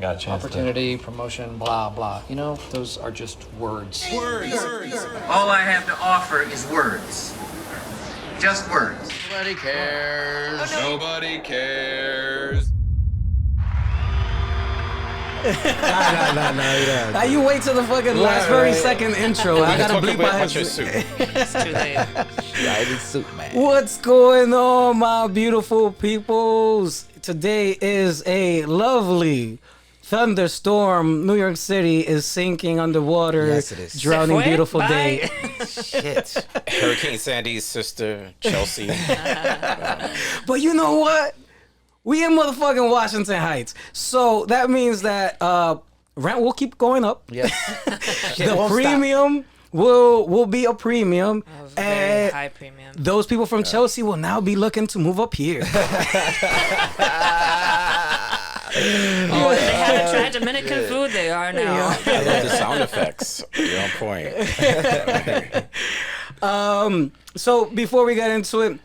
got a chance. Opportunity, promotion, blah, blah. You know, those are just words. All I have to offer is words. Just words. Nobody cares. Nobody cares. No. Now you wait till the fucking last very second intro. I gotta bleep my head. It's too late. Right, it's soup, man. What's going on, my beautiful peoples? Today is a lovely thunderstorm. New York City is sinking underwater. Yes, it is. Drowning, beautiful Bye. day. Shit. Hurricane Sandy's sister, Chelsea. But you know what? We in motherfucking Washington Heights. So that means that rent will keep going up. Yes. The premium will be a premium. Very high premium. Those people from Chelsea will now be looking to move up here. Oh, they haven't tried Dominican food. They are now. I love the sound effects. You're on point. So before we get into it,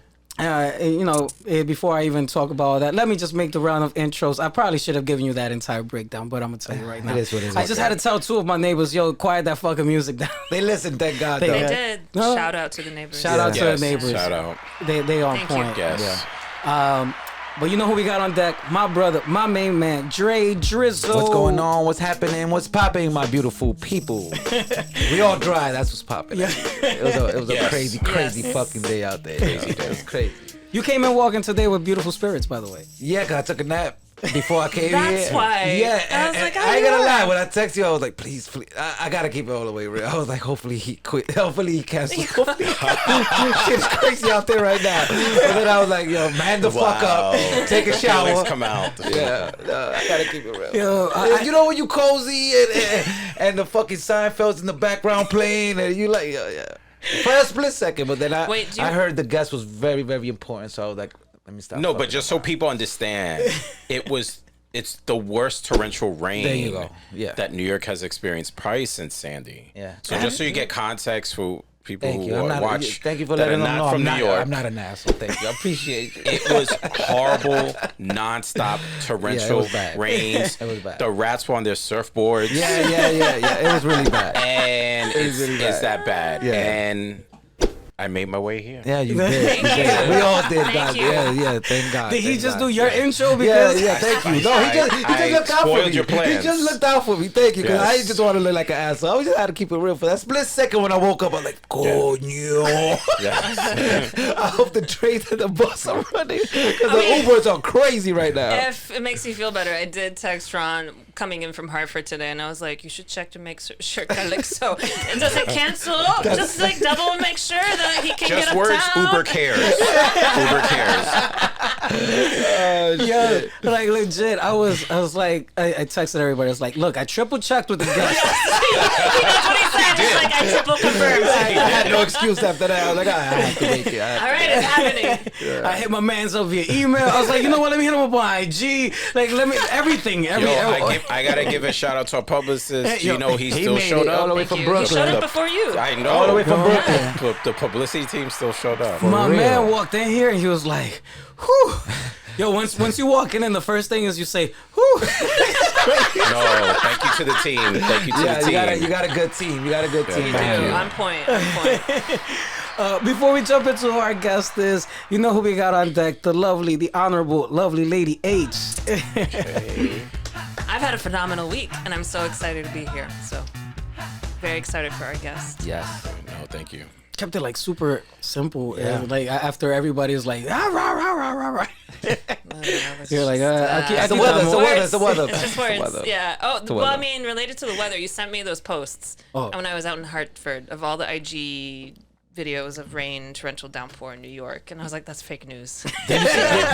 before I even talk about all that, let me just make the round of intros. I probably should have given you that entire breakdown, but I'm gonna tell you right now. It is what it is. I just had to tell two of my neighbors, yo, quiet that fucking music down. They listen, thank God. They though. They did. No. Shout out to the neighbors. Shout out to the Yes. neighbors. Shout out. They on Thank you. point. Yes. But you know who we got on deck? My brother, my main man, Dre Drizzle. What's going on? What's happening? What's popping, my beautiful people? We all dry. That's what's popping. Yeah. It was a Yes. crazy fucking day out there. It was crazy. You came in walking today with beautiful spirits, by the way. Yeah, 'cause I took a nap before I came That's here. why. Yeah, I was like, I ain't gonna lie. When I text you, I was like, please. I gotta keep it all the way real. I was like, hopefully he quit. Hopefully he cancels. Shit's crazy out there right now. And then I was like, yo, man the fuck up. Take a shower. Feelings come out. Yeah, no, I gotta keep it real. Yo, You know when you cozy and the fucking Seinfeld's in the background playing and you like, yeah. For a split second, but then I heard the guest was very, very important, so I was like, let me stop. No, but just so people understand, it's the worst torrential rain There you go. Yeah. that New York has experienced probably since Sandy. Yeah. So just so you get context for people Thank who you. watch Thank you for that are letting them know not from New York. I'm not an asshole. Thank you. I appreciate it. It was horrible, nonstop torrential bad. rains. It was bad. The rats were on their surfboards. Yeah. It was really bad. And It was really it's bad. that bad. Yeah. And I made my way here. Yeah, you did. You did. We all did, Thank God. you. Yeah. Thank God. did he Thank just God. do your intro? Because Yeah, thank you. No, he just looked out for spoiled me. your plans. He just looked out for me. Thank you, because I Yes. just want to look like an asshole. I just had to keep it real for that split second when I woke up. I was like, coño. Yes. I hope the trains and the bus are running because the Ubers are crazy right now. If it makes you feel better, I did text Ron coming in from Hartford today, and I was like, you should check to make sure Calixto it doesn't cancel. Just like double make sure that he can Just get words, uptown. Uber cares. Uber cares. yeah, like legit. I was like, I texted everybody. I was like, look, I triple checked with the guest. That's what he said. He's like, I triple confirmed. I had no excuse after that. I was like, I have to make it. All right, it's happening. I hit my man's up via email. I was like, you know what? Let me hit him up on IG. Like, let me everything. I gotta give a shout out to our publicist. Yo, You know, he He still made showed it all the up. way from He Brooklyn. showed up before you. I know. All the way from Brooklyn. But the publicity team still showed up. My real. man walked in here and he was like, whew. Yo, once you walk in, the first thing is you say, whew. No, thank you to the team. Thank you to Yeah, the team. you got a good team. You got a good team. thank you. On point. Before we jump into who our guest is, you know who we got on deck? The lovely, the honorable, lovely Lady H. I've had a phenomenal week, and I'm so excited to be here. So, very excited for our guest. Yes. No, thank you. Kept it like super simple. Yeah. And like after everybody's like, rah, rah, rah, rah, rah, rah. You're like, It's the weather. It's the weather. It's just It's the words. weather. Yeah. Oh, the well, I weather. mean, related to the weather, you sent me those posts when I was out in Hartford of all the IG videos of rain, torrential downpour in New York, and I was like, that's fake news. Did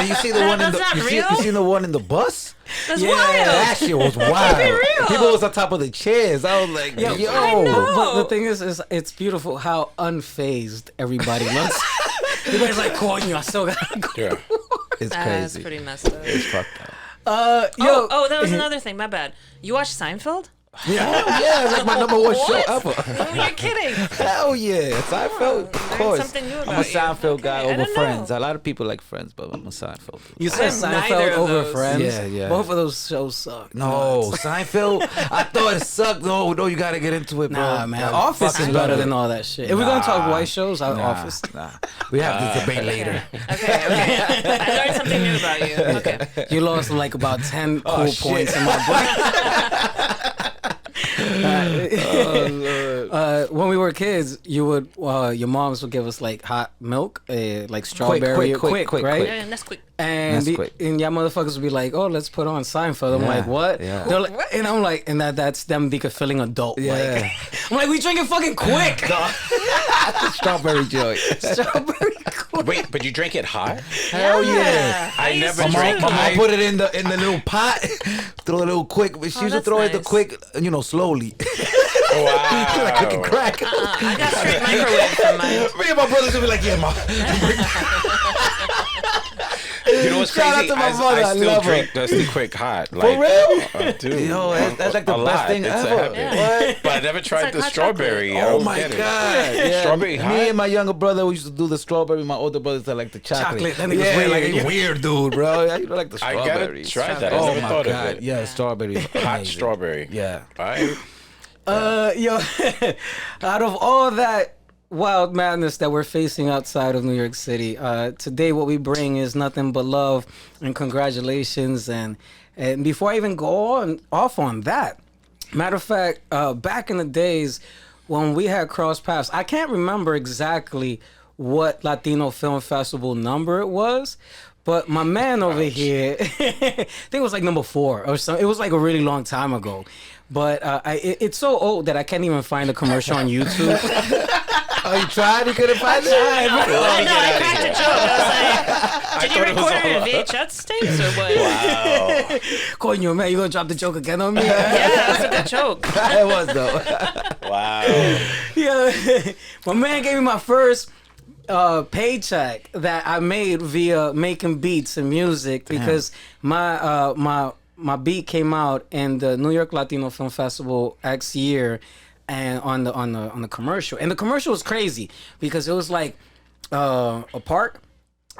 you see the one in the? That's not You real? seen the one in the bus? That's Yeah. wild. That shit was wild. real. People was on top of the chairs. I was like, yo. I know. But the thing is it's beautiful how unfazed everybody looks. Everybody's like, coño, I still gotta go. Yeah. It's That's crazy. pretty messed up. It's fucked up. Yo, Oh, that was another thing. My bad. You watched Seinfeld? Yeah, it's like my number one show ever. Oh, you're kidding. Hell yeah, Seinfeld, of course. something new I'm a about you. Seinfeld guy Okay, I over don't Friends. know. A lot of people like Friends, but I'm a Seinfeld. You said I'm neither Seinfeld of over those. Friends. Yeah. Both of those shows suck. No, Seinfeld. I thought it sucked. No, you gotta get into it, bro. Nah, man. I Office is fucking better love than it. all that shit. If we're gonna talk Nah. white shows, Office. Nah, we have this debate later. Okay. I learned something new about you. Okay. You lost like about 10 cool shit. points in my book. When we were kids, you would your moms would give us like hot milk, like strawberry, quick, right? Yeah, and that's quick. And That's quick. and y'all motherfuckers would be like, "Oh, let's put on Seinfeld." I'm Yeah, like, "What?" yeah. They're like, and I'm like, and that's them feeling adult. Yeah. Like, I'm like, we drinking fucking quick, dog. Strawberry joy. Strawberry quick. Wait, but you drink it hot? Hell yeah. I never used to drank My mom it. put it in the little pot, throw a little quick. But she used to that's throw it the nice. quick, slowly, Wow. like cooking crack. I got straight microwave from mine. Me and my brothers would be like, "Yeah, mom." You know what's Shout out crazy? to my mother, I I still love her. drink Dusty Quick hot. For Like, real? I do. Yo, that's like the A best lot. thing It's a ever. habit. What? But I never tried like the hot strawberry. I Oh don't my get it. god! Yeah. Strawberry hot? Me and my younger brother, we used to do the strawberry. My older brothers that like the chocolate. Chocolate, that nigga's Yeah, weird. like a Yeah. weird dude, bro. Yeah, you like the I strawberry. gotta try that. I Oh never my thought god! of it. Yeah, strawberry. Hot Amazing. strawberry. Yeah. All right. Yo, out of all that wild madness that we're facing outside of New York City, today what we bring is nothing but love and congratulations. And before I even go off on that, matter of fact, back in the days when we had crossed paths, I can't remember exactly what Latino Film Festival number it was. But my man over here, I think it was like number 4 or something. It was like a really long time ago. But it's so old that I can't even find a commercial on YouTube. Oh, you tried? You couldn't find it? I cracked a joke. I was like, did you thought it was record it all- in VHS tapes or what? Coño, man, you gonna drop the joke again on me? Yeah, that was a good joke. It was though. Wow. Yeah. My man gave me my first paycheck that I made via making beats and music because my beat came out in the New York Latino Film Festival X year, and on the commercial, and the commercial was crazy because it was like a park.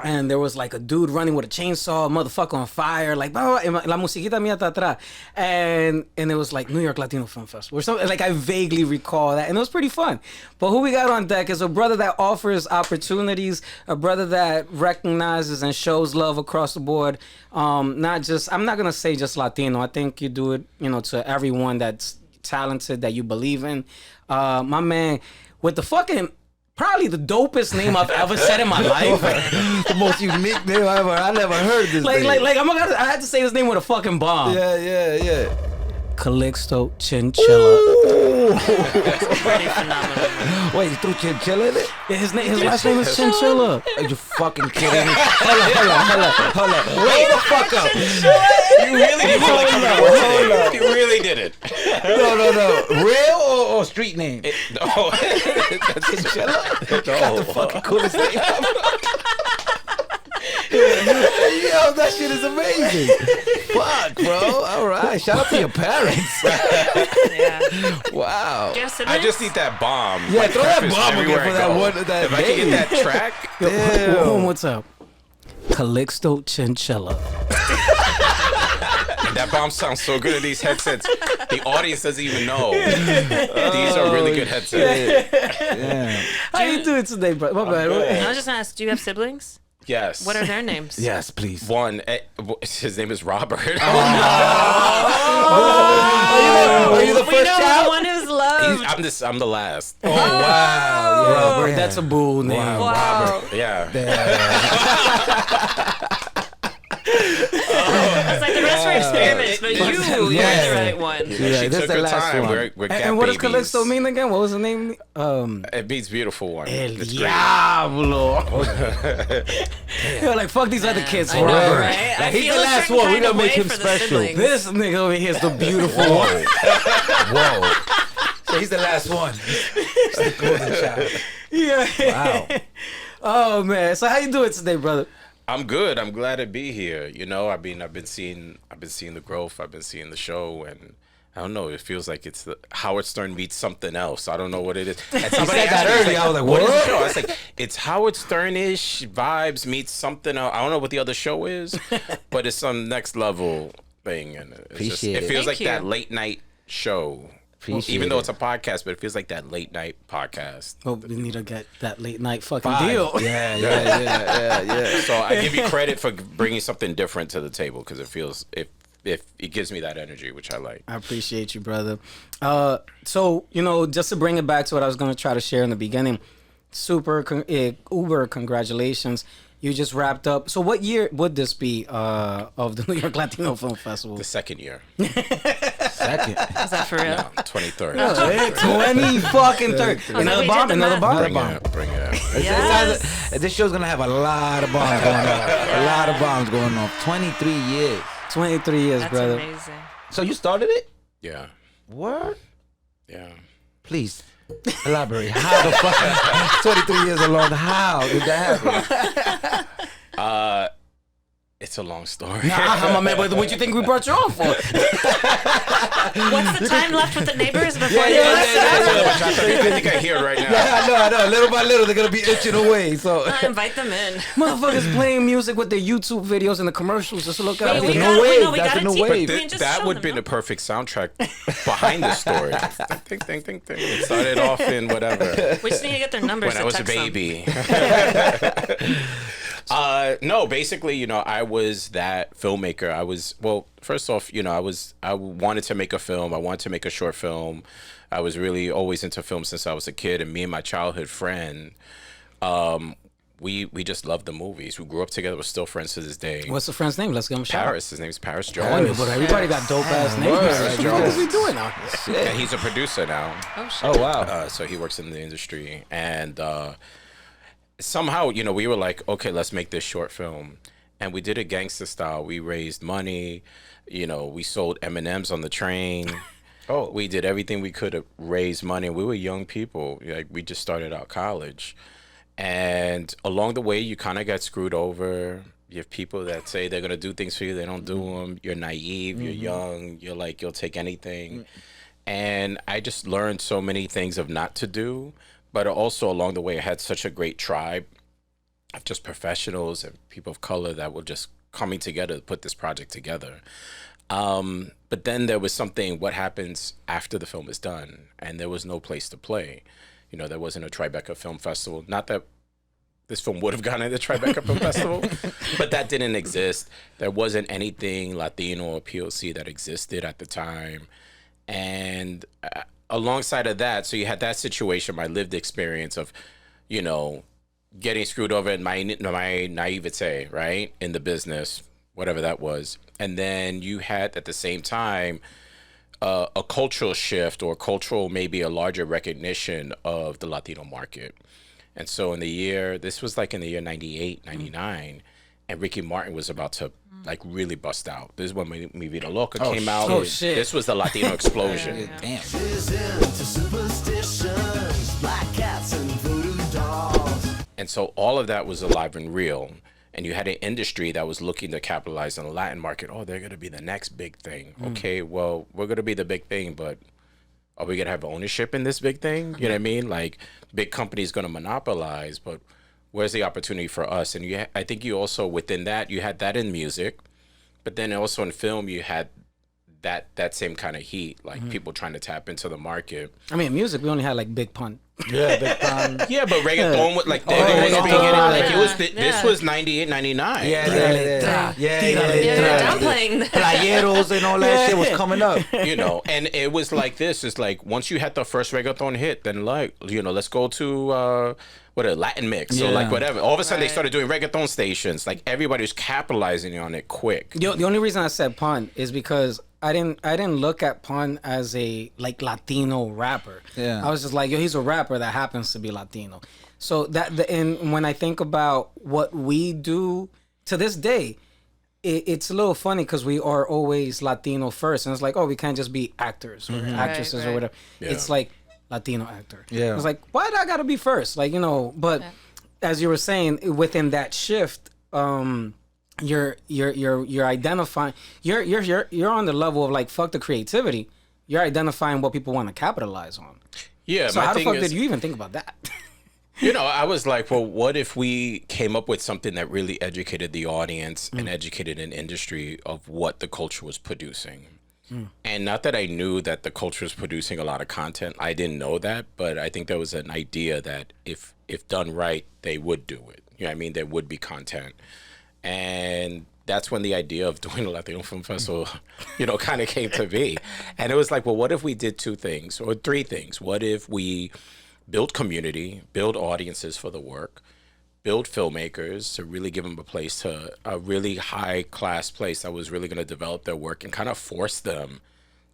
And there was like a dude running with a chainsaw, a motherfucker on fire, like "Bah, bah," la musiquita mía está atrás. And it was like New York Latino Film Festival or something. Like I vaguely recall that, and it was pretty fun. But who we got on deck is a brother that offers opportunities, a brother that recognizes and shows love across the board. Not just, I'm not gonna say just Latino. I think you do it, to everyone that's talented that you believe in. My man with the fucking. Probably the dopest name I've ever said in my life. The most unique name ever. I never heard this. Like, name. I had to say his name with a fucking bomb. Yeah. Calixto Chinchilla. Pretty phenomenal. Wait, you threw chinchilla in it? Yeah, his last name is Chinchilla. Are you fucking kidding me? Hold up. Wait the fuck up. You really did it. You really did it. No. Real or street name? No. Chinchilla? Got the fucking coolest name ever. Yo, that shit is amazing. Fuck, bro. All right. Shout out to your parents. Yeah. Wow. Do you have I siblings? just need that bomb. Yeah, like throw that preface bomb again everywhere for I that go. one. That If I can name. get that track, Damn. What's up? Calixto Chinchilla. and that bomb sounds so good in these headsets. The audience doesn't even know. These are really good headsets. Yeah. How you doing today, bro? My bad. I was just gonna ask, do you have siblings? Yes. What are their names? Yes, please. One? His name is Robert. Are you the We first know the child? one who's loved. I'm the last. Oh, wow. Robert, Yeah. that's a bull name. Wow. Yeah. It's like the rest were experiments, but you're Yeah. the right one. Yeah, She that's took the her last time. one. We're cat And what does babies. Calixto mean again? What was the name? It means beautiful one. El It's great. Diablo. You're like, fuck these other kids. I know, forever. right? I He's feel the a last certain one. We kind don't of make way him for the special. siblings. This nigga over here is the beautiful one. Whoa. So he's the last one. He's the golden child. Yeah. Wow. Oh man. So how you doing today, brother? I'm good. I'm glad to be here. I've been seeing the growth. I've been seeing the show, and I don't know. It feels like it's the Howard Stern meets something else. I don't know what it is. And You somebody said asked that me, earlier. I was like, what is the what? show? I was like, it's Howard Stern-ish vibes meets something else. I don't know what the other show is, but it's some next level thing. And it's just, Appreciate it it. feels Thank like that you. late night show. Appreciate Even though it. it's a podcast, but it feels like that late night podcast. Oh, we need to get that late night fucking Vibe. deal. Yeah. So I give you credit for bringing something different to the table because it feels if it gives me that energy, which I like. I appreciate you, brother. So, just to bring it back to what I was going to try to share in the beginning, uber congratulations. You just wrapped up. So what year would this be of the New York Latino Film Festival? The second year, Second. Is that for real? 23rd. 20 fucking 30. we Another did bomb, the another math. bomb. Bring it up, bring it up. Yes. This show's gonna have a lot of bombs going on. A lot of bombs going on. 23 years. 23 years, That's brother. amazing. So you started it? Yeah, What? yeah. Please elaborate. How the fuck? 23 years along. How did that happen? It's a long story. My man, what you think we brought you on for? What's the time left with the neighbors before I think I hear it right now. I know. Little by little, they're gonna be itching away. So I invite them in. Motherfuckers playing music with their YouTube videos and the commercials. Just look out. We the got, new we wave. know we That's got the a new team. wave. We can just That show would them, be no? the perfect soundtrack behind the story. Think. It started off in whatever. We just need to get their numbers When to I was a text them. baby. No, basically, I was that filmmaker. First off, I wanted to make a film. I wanted to make a short film. I was really always into film since I was a kid. And me and my childhood friend, we just loved the movies. We grew up together. We're still friends to this day. What's the friend's name? Let's give him a shout. Paris. His name's Paris I know, Jones. but everybody got dope ass names. What the fuck is we doing now? And he's a producer now. Oh, shit. oh wow. So he works in the industry. And somehow, we were like, okay, let's make this short film. And we did it gangster style. We raised money. We sold M&Ms on the train. Oh. We did everything we could to raise money. We were young people. Like, we just started out college. And along the way, you kind of get screwed over. You have people that say they're going to do things for you. They don't do them. You're naive. You're young. You're like, you'll take anything. And I just learned so many things of not to do. But also along the way, I had such a great tribe of just professionals and people of color that were just coming together to put this project together. But then there was something, what happens after the film is done? And there was no place to play. There wasn't a Tribeca Film Festival. Not that this film would have gone to the Tribeca Film Festival, but that didn't exist. There wasn't anything Latino or POC that existed at the time. And alongside of that, so you had that situation, my lived experience of, getting screwed over in my naivete, right, in the business, whatever that was. And then you had at the same time a cultural shift or cultural, maybe a larger recognition of the Latino market. And so this was like in the year 98, 99, and Ricky Martin was about to like really bust out. This is when Mi Vida Loca came out. Oh, shit. This was the Latino explosion. Damn. And so all of that was alive and real. And you had an industry that was looking to capitalize on the Latin market. Oh, they're going to be the next big thing. Okay, well, we're going to be the big thing, but are we going to have ownership in this big thing? You know what I mean? Like, big companies going to monopolize, but where's the opportunity for us? And I think you also, within that, you had that in music, but then also in film, you had that same kind of heat, like people trying to tap into the market. I mean, music, we only had like Big Pun. Yeah, big time. Yeah, but reggaeton was like, this was 98, 99. Yeah. They're downplaying that. Playeros and all that shit was coming up. And it was like this. It's like once you had the first reggaeton hit, then let's go to a Latin mix or like whatever. All of a sudden they started doing reggaeton stations. Like everybody was capitalizing on it quick. The only reason I said Pun is because I didn't look at Pun as a like Latino rapper. Yeah. I was just like, yo, he's a rapper that happens to be Latino. So and when I think about what we do to this day, it's a little funny because we are always Latino first, and it's like, oh, we can't just be actors or actresses or whatever. Yeah. It's like Latino actor. Yeah. It's like, why do I gotta be first? Like, but as you were saying, within that shift, you're identifying, you're on the level of like, fuck the creativity. you're identifying what people want to capitalize on. Yeah. So my how the thing fuck is, did you even think about that? I was like, well, what if we came up with something that really educated the audience and educated an industry of what the culture was producing? And not that I knew that the culture was producing a lot of content. I didn't know that, but I think there was an idea that if done right, they would do it. You know what I mean? There would be content. And that's when the idea of doing a Latino Film Festival, kind of came to be. And it was like, well, what if we did two things or three things? What if we build community, build audiences for the work, build filmmakers to really give them a really high class place that was really going to develop their work and kind of force them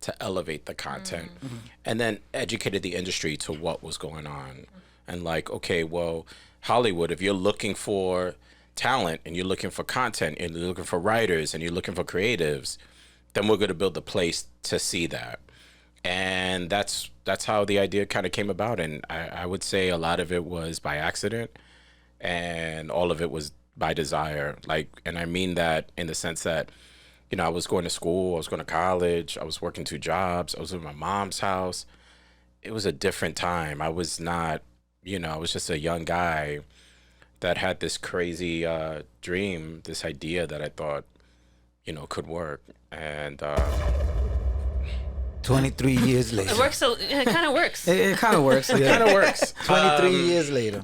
to elevate the content, and then educated the industry to what was going on. And like, okay, well, Hollywood, if you're looking for talent and you're looking for content and you're looking for writers and you're looking for creatives, then we're going to build the place to see that. And that's how the idea kind of came about. And I would say a lot of it was by accident and all of it was by desire. And I mean that in the sense that, I was going to school, I was going to college, I was working 2 jobs, I was in my mom's house. It was a different time. I was not, I was just a young guy that had this crazy dream, this idea that I thought, could work. And 23 years later. It works. It kind of works. It kind of works. It kind of works. 23 years later.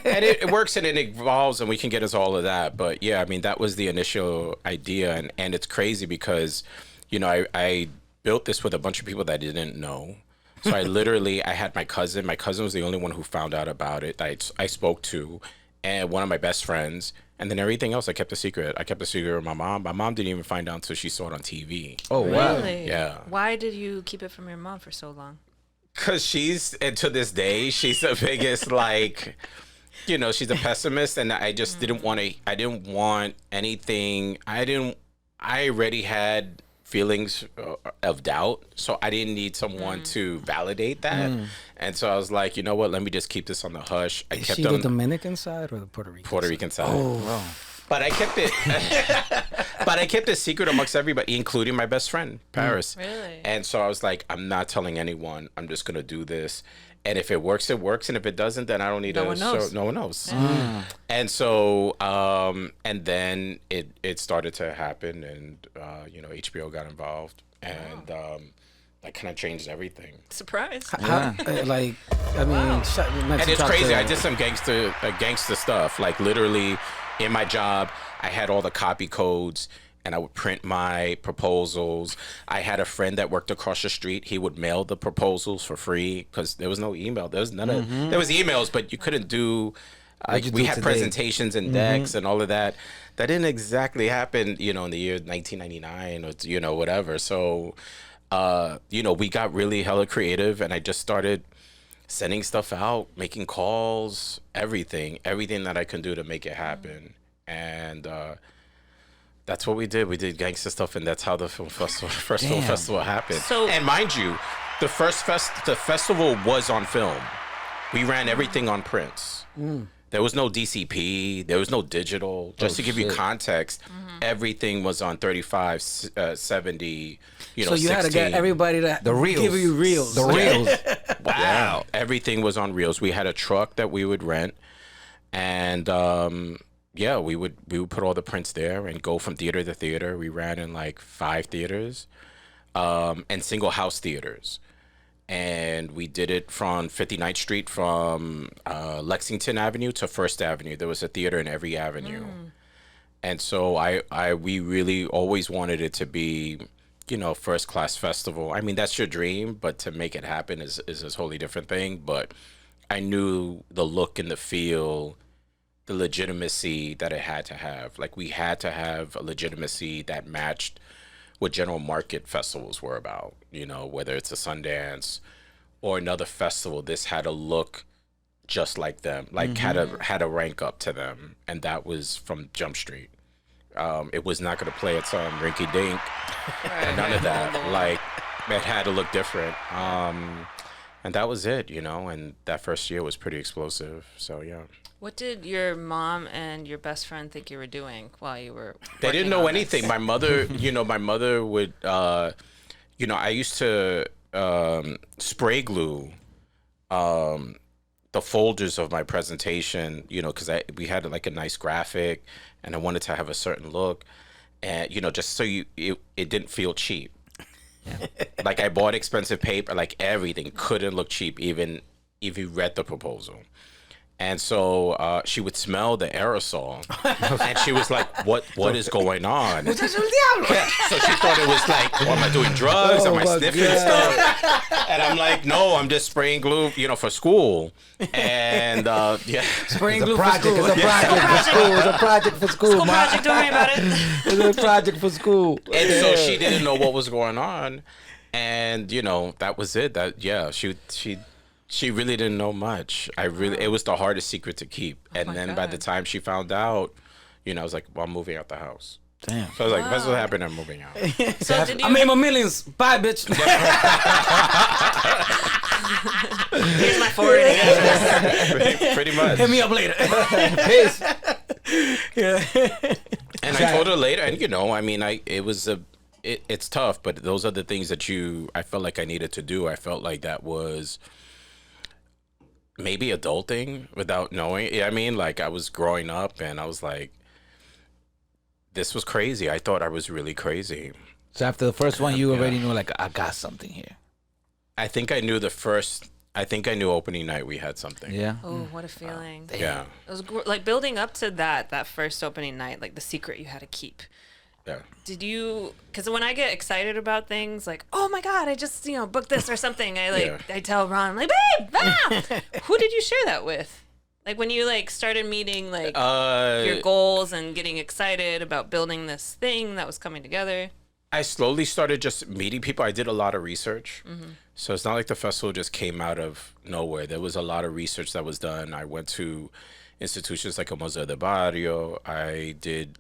And it works and it evolves and we can get into all of that. But yeah, I mean, that was the initial idea. And it's crazy because, I built this with a bunch of people that I didn't know. So I had my cousin. My cousin was the only one who found out about it. I spoke to, and one of my best friends. And then everything else, I kept a secret. I kept a secret with my mom. My mom didn't even find out until she saw it on TV. Oh, wow. Really? Yeah. Why did you keep it from your mom for so long? Because and to this day, she's the biggest, she's a pessimist. And I just didn't want anything. I already had feelings of doubt. So I didn't need someone to validate that. And so I was like, you know what? Let me just keep this on the hush. Is she the Dominican side or the Puerto Rican Puerto Rican side. Oh, wow. But I kept it. But I kept it secret amongst everybody, including my best friend, Paris. Really? And so I was like, I'm not telling anyone. I'm just gonna do this. And if it works, it works. And if it doesn't, then I don't need no one knows. No one knows. And so, and then it started to happen, and HBO got involved, and that kind of changed everything. Surprise. And And it's crazy. I did some gangster stuff. Like literally, in my job, I had all the copy codes. And I would print my proposals. I had a friend that worked across the street. He would mail the proposals for free because there was no email. There was none of. There was emails, but you couldn't do. We had presentations and decks and all of that. That didn't exactly happen, in the year 1999 or whatever. So, we got really hella creative, and I just started sending stuff out, making calls, everything that I can do to make it happen, and. That's what we did. We did gangster stuff, and that's how the film festival happened. So, and mind you, the festival was on film. We ran everything on prints. There was no DCP. There was no digital. Just to give you context, everything was on 35, 70, So you 16. had to get everybody to reels. give you reels. The reels. Wow. Yeah. Everything was on reels. We had a truck that we would rent, and we would put all the prints there and go from theater to theater. We ran in 5 theaters, and single house theaters. And we did it from 59th Street, from Lexington Avenue to First Avenue. There was a theater in every avenue. And so we really always wanted it to be, first class festival. I mean, that's your dream, but to make it happen is a totally different thing. But I knew the look and the feel, the legitimacy that it had to have. We had to have a legitimacy that matched what general market festivals were about. Whether it's a Sundance or another festival, this had to look just like them, had a rank up to them. And that was from Jump Street. It was not going to play at some rinky dink, none of that. It had to look different. And that was it, and that first year was pretty explosive. So, yeah. What did your mom and your best friend think you were doing while you were They didn't know anything. This? My mother, my mother would, I used to spray glue the folders of my presentation, because we had like a nice graphic, and I wanted to have a certain look, and just so it didn't feel cheap. Yeah. Like I bought expensive paper, like everything couldn't look cheap, even if you read the proposal. And so she would smell the aerosol, and she was like, "What is going on?" So she thought it was like, "Am I doing drugs? Am I sniffing stuff?" And I'm like, "No, I'm just spraying glue, for school." And spraying glue project. for school. It's a project for school. It's a project for school. School project, don't worry about it. It's a project for school. And so she didn't know what was going on, and that was it. She really didn't know much. It was the hardest secret to keep. And then by the time she found out, I was like, well, I'm moving out the house. Damn. So I was like, that's what happened, I'm moving out. So did you? I made my millions. Bye, bitch. Here's my forwarding address. Pretty much. Hit me up later. Peace. And I told her later, and it's tough, but those are the things that I felt like I needed to do. I felt like that was maybe adulting without knowing. Like I was growing up and I was like, this was crazy. I thought I was really crazy. So after the first one, you already knew, like, I got something here. I think I knew opening night we had something. Yeah. Oh, what a feeling. Yeah. It was like building up to that first opening night, like the secret you had to keep. Yeah. Did you, because when I get excited about things, like, oh my God, I just, booked this or something, I tell Ron, I'm like, babe, who did you share that with? Like when you started meeting your goals and getting excited about building this thing that was coming together. I slowly started just meeting people. I did a lot of research. Mm-hmm. So it's not like the festival just came out of nowhere. There was a lot of research that was done. I went to institutions like a Museo de Barrio. I did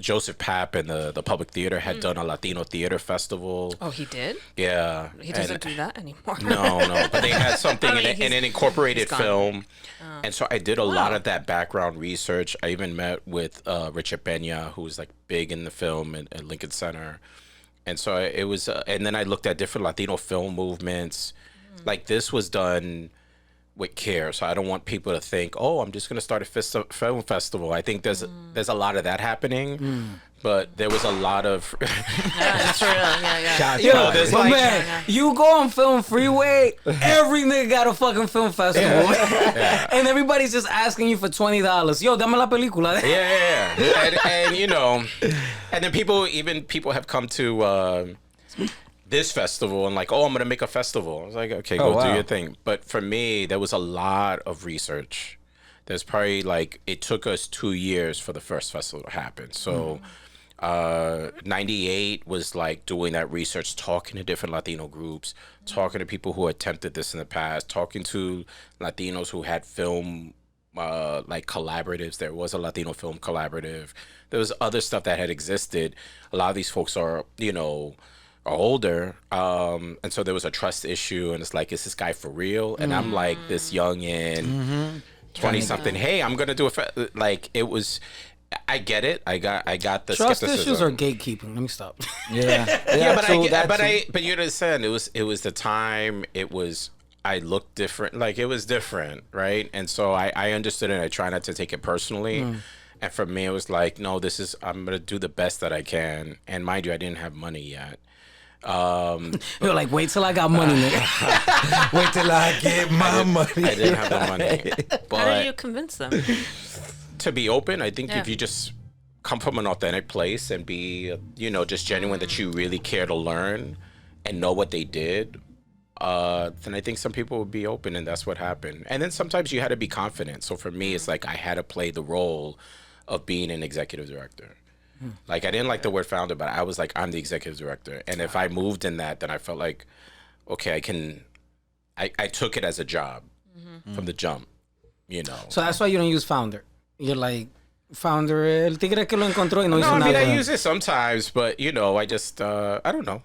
Joseph Papp and the Public Theater had done a Latino theater festival. Oh, he did? Yeah. He doesn't do that anymore. No. But they had something and an incorporated film. Oh. And so I did a lot of that background research. I even met with Richard Pena, who was like big in the film at Lincoln Center. And so it was, and then I looked at different Latino film movements. Like this was done with care, so I don't want people to think, oh, I'm just going to start a film festival. I think there's a lot of that happening, but there was a lot of That's real. Yeah. Man, you go on Film Freeway, every nigga got a fucking film festival, and everybody's just asking you for $20. Yo, dame la película. And then people have come to this festival and like, oh, I'm gonna make a festival. I was like, okay, go do your thing. But for me, there was a lot of research. There's probably it took us 2 years for the first festival to happen. So 98 was like doing that research, talking to different Latino groups, talking to people who attempted this in the past, talking to Latinos who had film collaboratives. There was a Latino film collaborative. There was other stuff that had existed. A lot of these folks are older, and so there was a trust issue, and it's like, is this guy for real? And I'm like this youngin, 20-something. Hey, I'm gonna do it was. I get it. I got the trust skepticism. issues are gatekeeping. Let me stop. But you understand, it was the time. I looked different. Like it was different, right? And so I understood it. I try not to take it personally. And for me, it was like, no, I'm gonna do the best that I can. And mind you, I didn't have money yet. You're like, wait till I got money, nigga. Wait till I get my money. I didn't have the money. But How did you convince them? to be open, I think if you just come from an authentic place and be, just genuine, that you really care to learn and know what they did, then I think some people would be open, and that's what happened. And then sometimes you had to be confident. So for me, it's like I had to play the role of being an executive director. Like I didn't like the word founder, but I was like, I'm the executive director. And if I moved in that, then I felt like, okay, I took it as a job from the jump, So that's why you don't use founder. You're like, founder, el tigre que lo encontró y no hizo I nada. I use it sometimes, but I just, I don't know.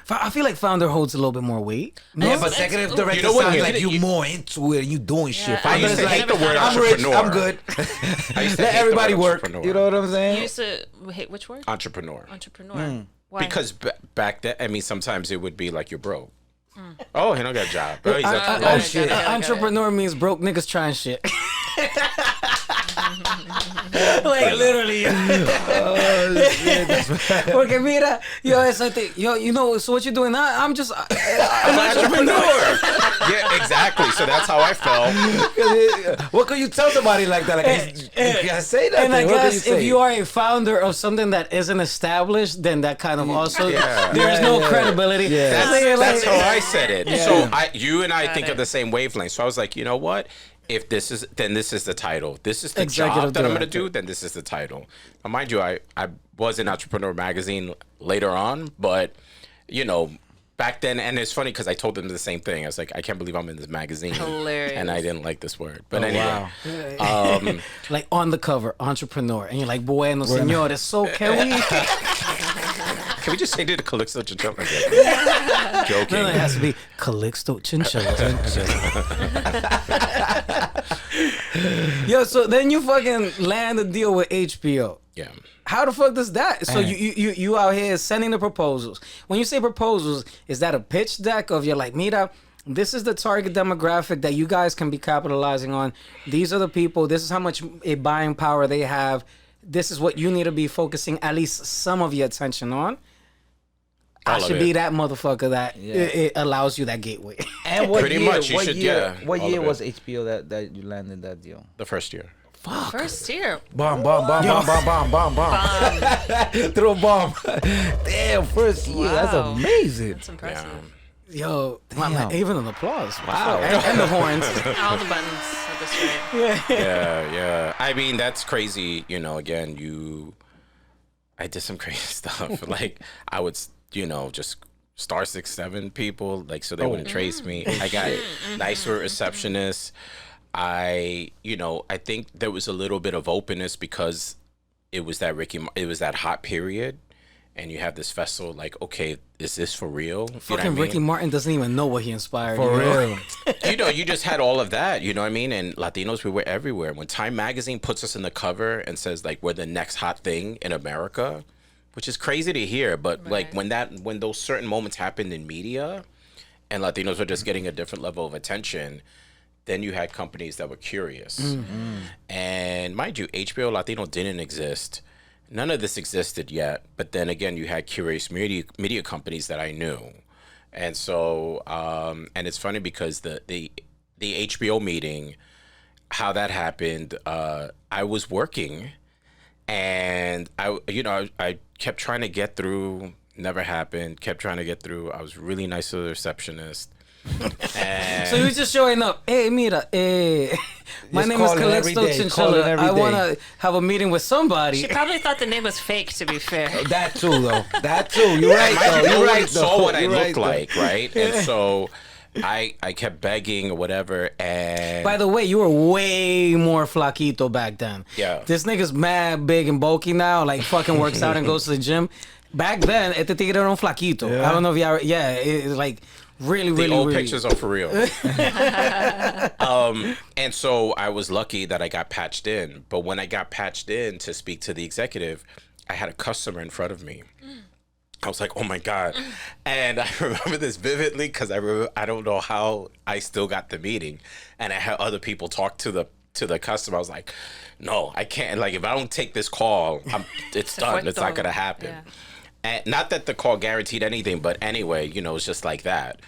I feel like founder holds a little bit more weight. No, but executive director sounds like you more into it and you doing shit. I used to hate the word I'm entrepreneur. rich, I'm good. I used to Let hate everybody the word work. entrepreneur. You know what I'm saying? You used to hate which word? Entrepreneur. Entrepreneur. Why? Because back then, I mean, sometimes it would be like you're broke. Oh, he don't got a job. Oh, he's got shit. it. Entrepreneur means broke niggas trying shit. Like literally. Porque mira, yo, esa you know, so what you doing now? I'm just I'm an entrepreneur. Yeah, exactly. So that's how I felt. What could you tell somebody like that? Like, you can't say that. and I What can guess you if say? you are a founder of something that isn't established, then that kind of also there's no credibility. Yeah. That's how I said it. So you and I think of the same wavelength. So I was like, you know what? If this is, then this is the title. This is the Executive job that I'm going to director. do. Then this is the title. Now, mind you, I was in Entrepreneur Magazine later on, but you know, back then, and it's funny because I told them the same thing. I was like, I can't believe I'm in this magazine. Hilarious. And I didn't like this word. But anyway, Like on the cover, entrepreneur, and you're like, bueno, señores, so can we? can we just say to the Calixto Chinchilla? Joking. No, it has to be Calixto Chinchilla. Yo, so then you fucking land a deal with HBO. Yeah. How the fuck does that? So you out here sending the proposals. When you say proposals, is that a pitch deck of you're like, mira, this is the target demographic that you guys can be capitalizing on. These are the people. This is how much a buying power they have. This is what you need to be focusing at least some of your attention on. I All of should it. be that motherfucker that it allows you that gateway. And what Pretty year, much, you what should, year, yeah, What all year of it. was HBO that you landed that deal? The first year. First year. Bomb, bomb, bomb, bomb, bomb, bomb, bomb, bomb. Throw a bomb. Damn, first year. That's Wow. amazing. That's impressive. Yo, my man, even an applause. Wow. And the horns. All the buttons at this rate. Yeah. I mean, that's crazy. You know, again, I did some crazy stuff. Like, I would, you know, just star 6, 7 people, like, so they wouldn't trace me. I got nicer receptionists. I think there was a little bit of openness because it was that hot period. And you have this festival, like, okay, is this for real? You know what I Fucking mean? Ricky Martin doesn't even know what he inspired. For you know? real. You know, you just had all of that, you know what I mean? And Latinos, we were everywhere. When Time Magazine puts us in the cover and says, like, we're the next hot thing in America, which is crazy to hear, but like when those certain moments happened in media and Latinos were just getting a different level of attention, then you had companies that were curious. Mm-hmm. And mind you, HBO Latino didn't exist. None of this existed yet, but then again, you had curious media companies that I knew. And so, and it's funny because the HBO meeting, how that happened, I was working and I kept trying to get through, never happened, kept trying to get through. I was really nice to the receptionist. And So he was just showing up. Hey, mira, my Just name is calling every Calixto day, calling Chinchilla. every I day. want to have a meeting with somebody. She probably thought the name was fake, to be fair. That too, though. That too. You're right, mind though. you, no You're one right, saw though. what I You're looked though. like, right? And so I kept begging or whatever. And By the way, you were way more flaquito back then. Yeah. This nigga's mad big and bulky now, like fucking works out and goes to the gym. Back then, este tigre era un flaquito. Yeah. I don't know if y'all, it's like really, the really, old really. pictures are for real. And so I was lucky that I got patched in. But when I got patched in to speak to the executive, I had a customer in front of me. I was like, oh my God. And I remember this vividly because I don't know how I still got the meeting. And I had other people talk to the customer. I was like, no, I can't. Like, if I don't take this call, it's done. It's not going to happen. Yeah. And not that the call guaranteed anything, but anyway, it's just like that.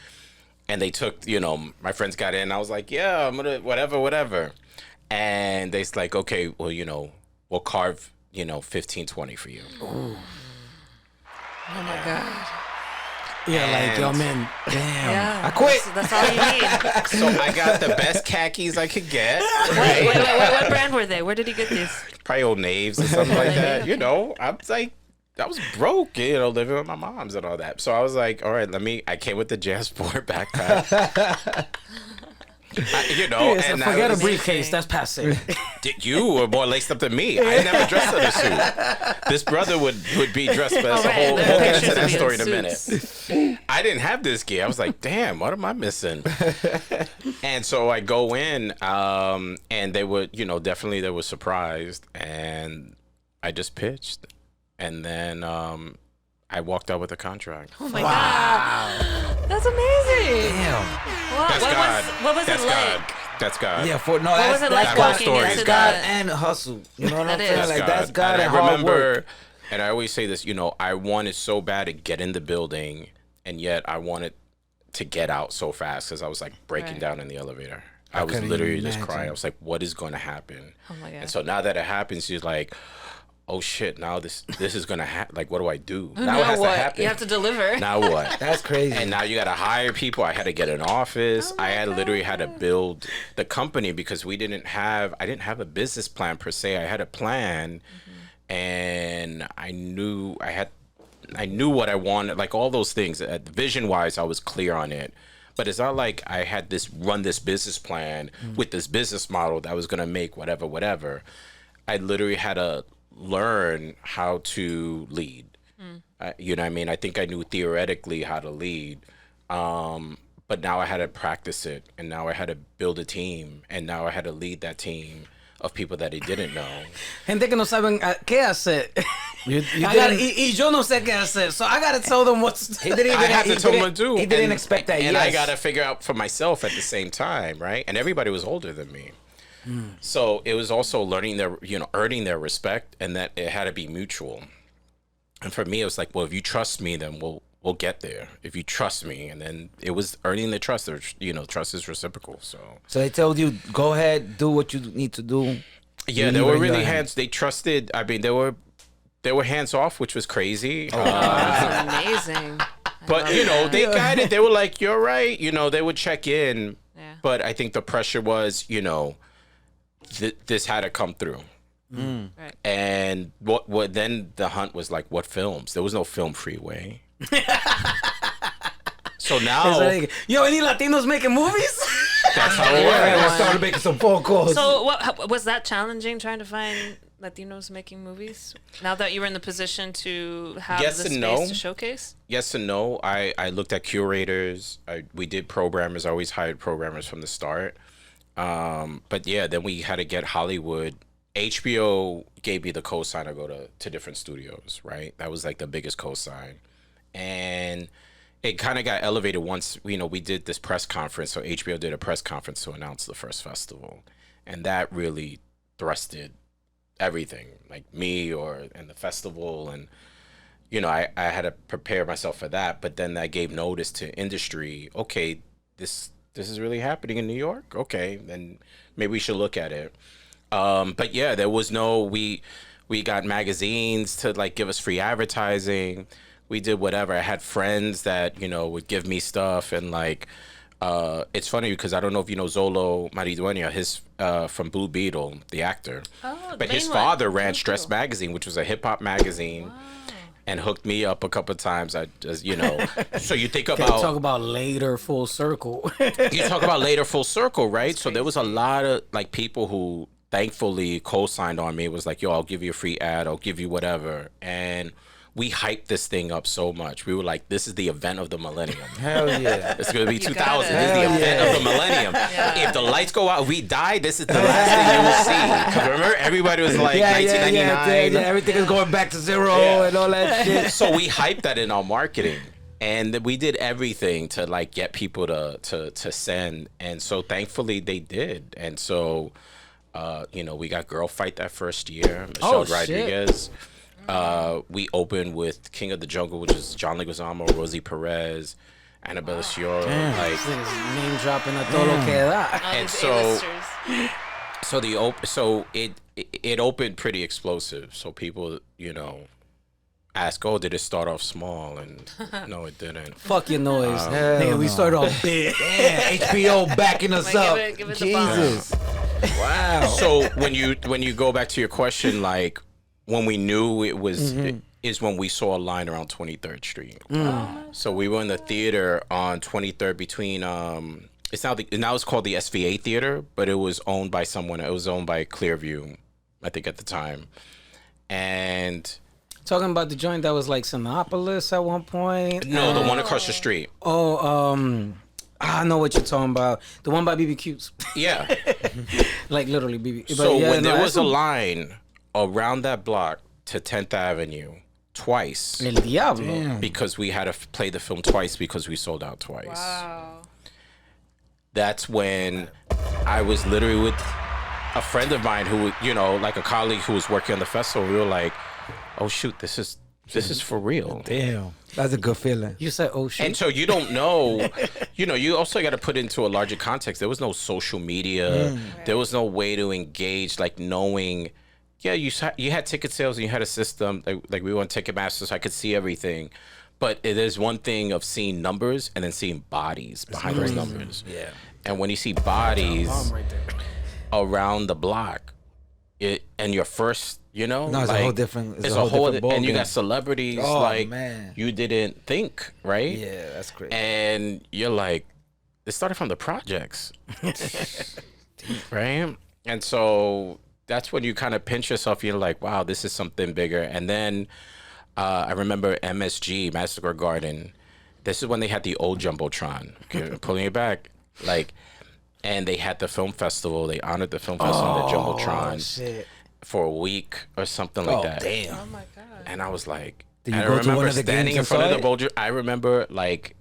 And they took, my friends got in. I was like, yeah, I'm going to, whatever. And they's like, okay, well, we'll carve, 15, 20 for you. Oh my God. Yeah, like, yo, And- man, damn. Yeah. I quit. That's all you need. So I got the best khakis I could get. Wait, Right? what brand were they? Where did he get these? Probably Old Naves or something like that. I was like, I was broke, living with my moms and all that. So I was like, all right, I came with the JanSport backpack. So and forget I a was, briefcase. That's passe. You were more laced up than me. I never dressed in a suit. This brother would be dressed, but that's a whole there are we'll get pictures into that of you story in a in minute. suits. I didn't have this gear. I was like, damn, what am I missing? And so I go in, and they were, definitely they were surprised, and I just pitched, and then I walked out with a contract. Oh my God. That's amazing. Damn. That's what God. what was That's it God. like? That's God. Yeah, was it like That walking story into is God the... and hustle. You know what I'm That saying? is. Like that's God and I hard remember, work. and I always say this, you know, I wanted so bad to get in the building, and yet I wanted to get out so fast because I was like breaking Right. down in the elevator. I was couldn't literally even just imagine. crying. I was like, what is going to happen? Oh my God. And so now that it happens, she's like, oh shit, now this is going to happen. Like, what do I do? Now it has what? to happen. You have to deliver. Now what? That's crazy. And now you got to hire people. I had to get an office. I had literally had to build the company because I didn't have a business plan per se. I had a plan, and I knew what I wanted, like all those things. Vision wise, I was clear on it. But it's not like I had run this business plan with this business model that was gonna make whatever. I literally had to learn how to lead. You know what I mean? I think I knew theoretically how to lead, but now I had to practice it, and now I had to build a team, and now I had to lead that team of people that I didn't know. Gente que no saben qué hacer. You I gotta, y yo no sé qué hacer, so I gotta tell them what's. He didn't even. I had he to tell them didn't- what to do. He didn't and- expect that. And yes. I got to figure out for myself at the same time, right? And everybody was older than me. So it was also earning their respect, and that it had to be mutual. And for me, it was like, well, if you trust me, then we'll get there. If you trust me, and then it was earning the trust. Trust is reciprocal. So So they told you, go ahead, do what you need to do. yeah, You they leave were it in really your hands. They trusted. I mean, they were hands off, which was crazy. That's amazing. But they guided. They were like, "You're right." They would check in. Yeah. But I think the pressure was, this had to come through. Right. And what then the hunt was like, what films? There was no film freeway. So now Like, yo, any Latinos making movies? that's how it Yeah, was. I started making some phone calls. So what was that challenging, trying to find Latinos making movies? Now that you were in the position to have Yes the and space no. to showcase? Yes and no. I looked at curators. We did programmers. I always hired programmers from the start. But yeah, then we had to get Hollywood. HBO gave me the cosign to go to different studios, right? That was like the biggest cosign. And it kind of got elevated once, we did this press conference. So HBO did a press conference to announce the first festival. And that really thrusted everything, like me and the festival. And, I had to prepare myself for that. But then that gave notice to industry. Okay, this is really happening in New York. Okay, then maybe we should look at it. But yeah, there was we got magazines to like give us free advertising. We did whatever. I had friends that, would give me stuff. And like, it's funny because I don't know if you know Zolo Maridueña, his from Blue Beetle, the actor. Oh, the but his main one. father ran Blue Stress Beetle. Magazine, which was a hip hop magazine. And hooked me up a couple of times. I just, so you think about Talk about later full circle. you talk about later full circle, right? So there was a lot of like people who thankfully co-signed on me. It was like, yo, I'll give you a free ad, I'll give you whatever. And we hyped this thing up so much. We were like, this is the event of the millennium. Hell yeah. It's gonna be 2000. got This it. is the Hell event of the millennium. If the lights go out, we die. This is the last thing you will see. Because remember, everybody was like 1999. Yeah, everything is going back to zero and all that shit. So we hyped that in our marketing, and we did everything to like get people to send. And so thankfully they did. And so we got Girl Fight that first year. Michelle shit. Rodriguez. We opened with King of the Jungle, which is John Leguizamo, Rosie Perez, Annabella Sciorra. Like, Name dropping a todo lo que da. All And these so- A-listers. so it opened pretty explosive. So people, ask, oh, did it start off small? And no, it didn't. Fuck your noise. Hell Nigga, we no. started off big. Damn, HBO backing us Like, up. give it the bomb. Jesus. Wow. So when you go back to your question, like when we knew it was is when we saw a line around 23rd Street. So we were in the theater on 23rd between it's now it's called the SVA Theater, but it was owned by someone. It was owned by Clearview, I think at the time. And Talking about the joint that was like Sinopolis at one point. no, the one across the street. I know what you're talking about. The one by BBQs. Yeah. Like literally BB. So But yeah, when no, there that's was a line around that block to 10th Avenue twice El Diablo. because we had to play the film twice because we sold out twice. Wow. That's when I was literally with a friend of mine who, you know, like a colleague who was working on the festival. We were like, oh shoot, this is for real. Damn, that's a good feeling. You said, oh shit. And so you don't know, you know, you also got to put into a larger context. There was no social media. There was no way to engage, like knowing, yeah, you had ticket sales and you had a system. Like we were on Ticketmaster, so I could see everything. But it is one thing of seeing numbers and then seeing bodies behind those numbers. Yeah. And when you see bodies around the block, and your first, you know, No, it's a whole different. It's a whole different and you ballgame. got celebrities Man. you didn't think, right? Yeah, that's crazy. And you're like, it started from the projects, right? And so that's when you kind of pinch yourself. You're like, wow, this is something bigger. And then I remember MSG, Madison Square Garden. This is when they had the old jumbotron. Okay, pulling it back, like, and they had the film festival. They honored the film festival on the jumbotron for a week or something like that. Damn. Oh my god. And I was like, Did you and I go to remember one of the standing games in front of the inside? Bulger. I remember like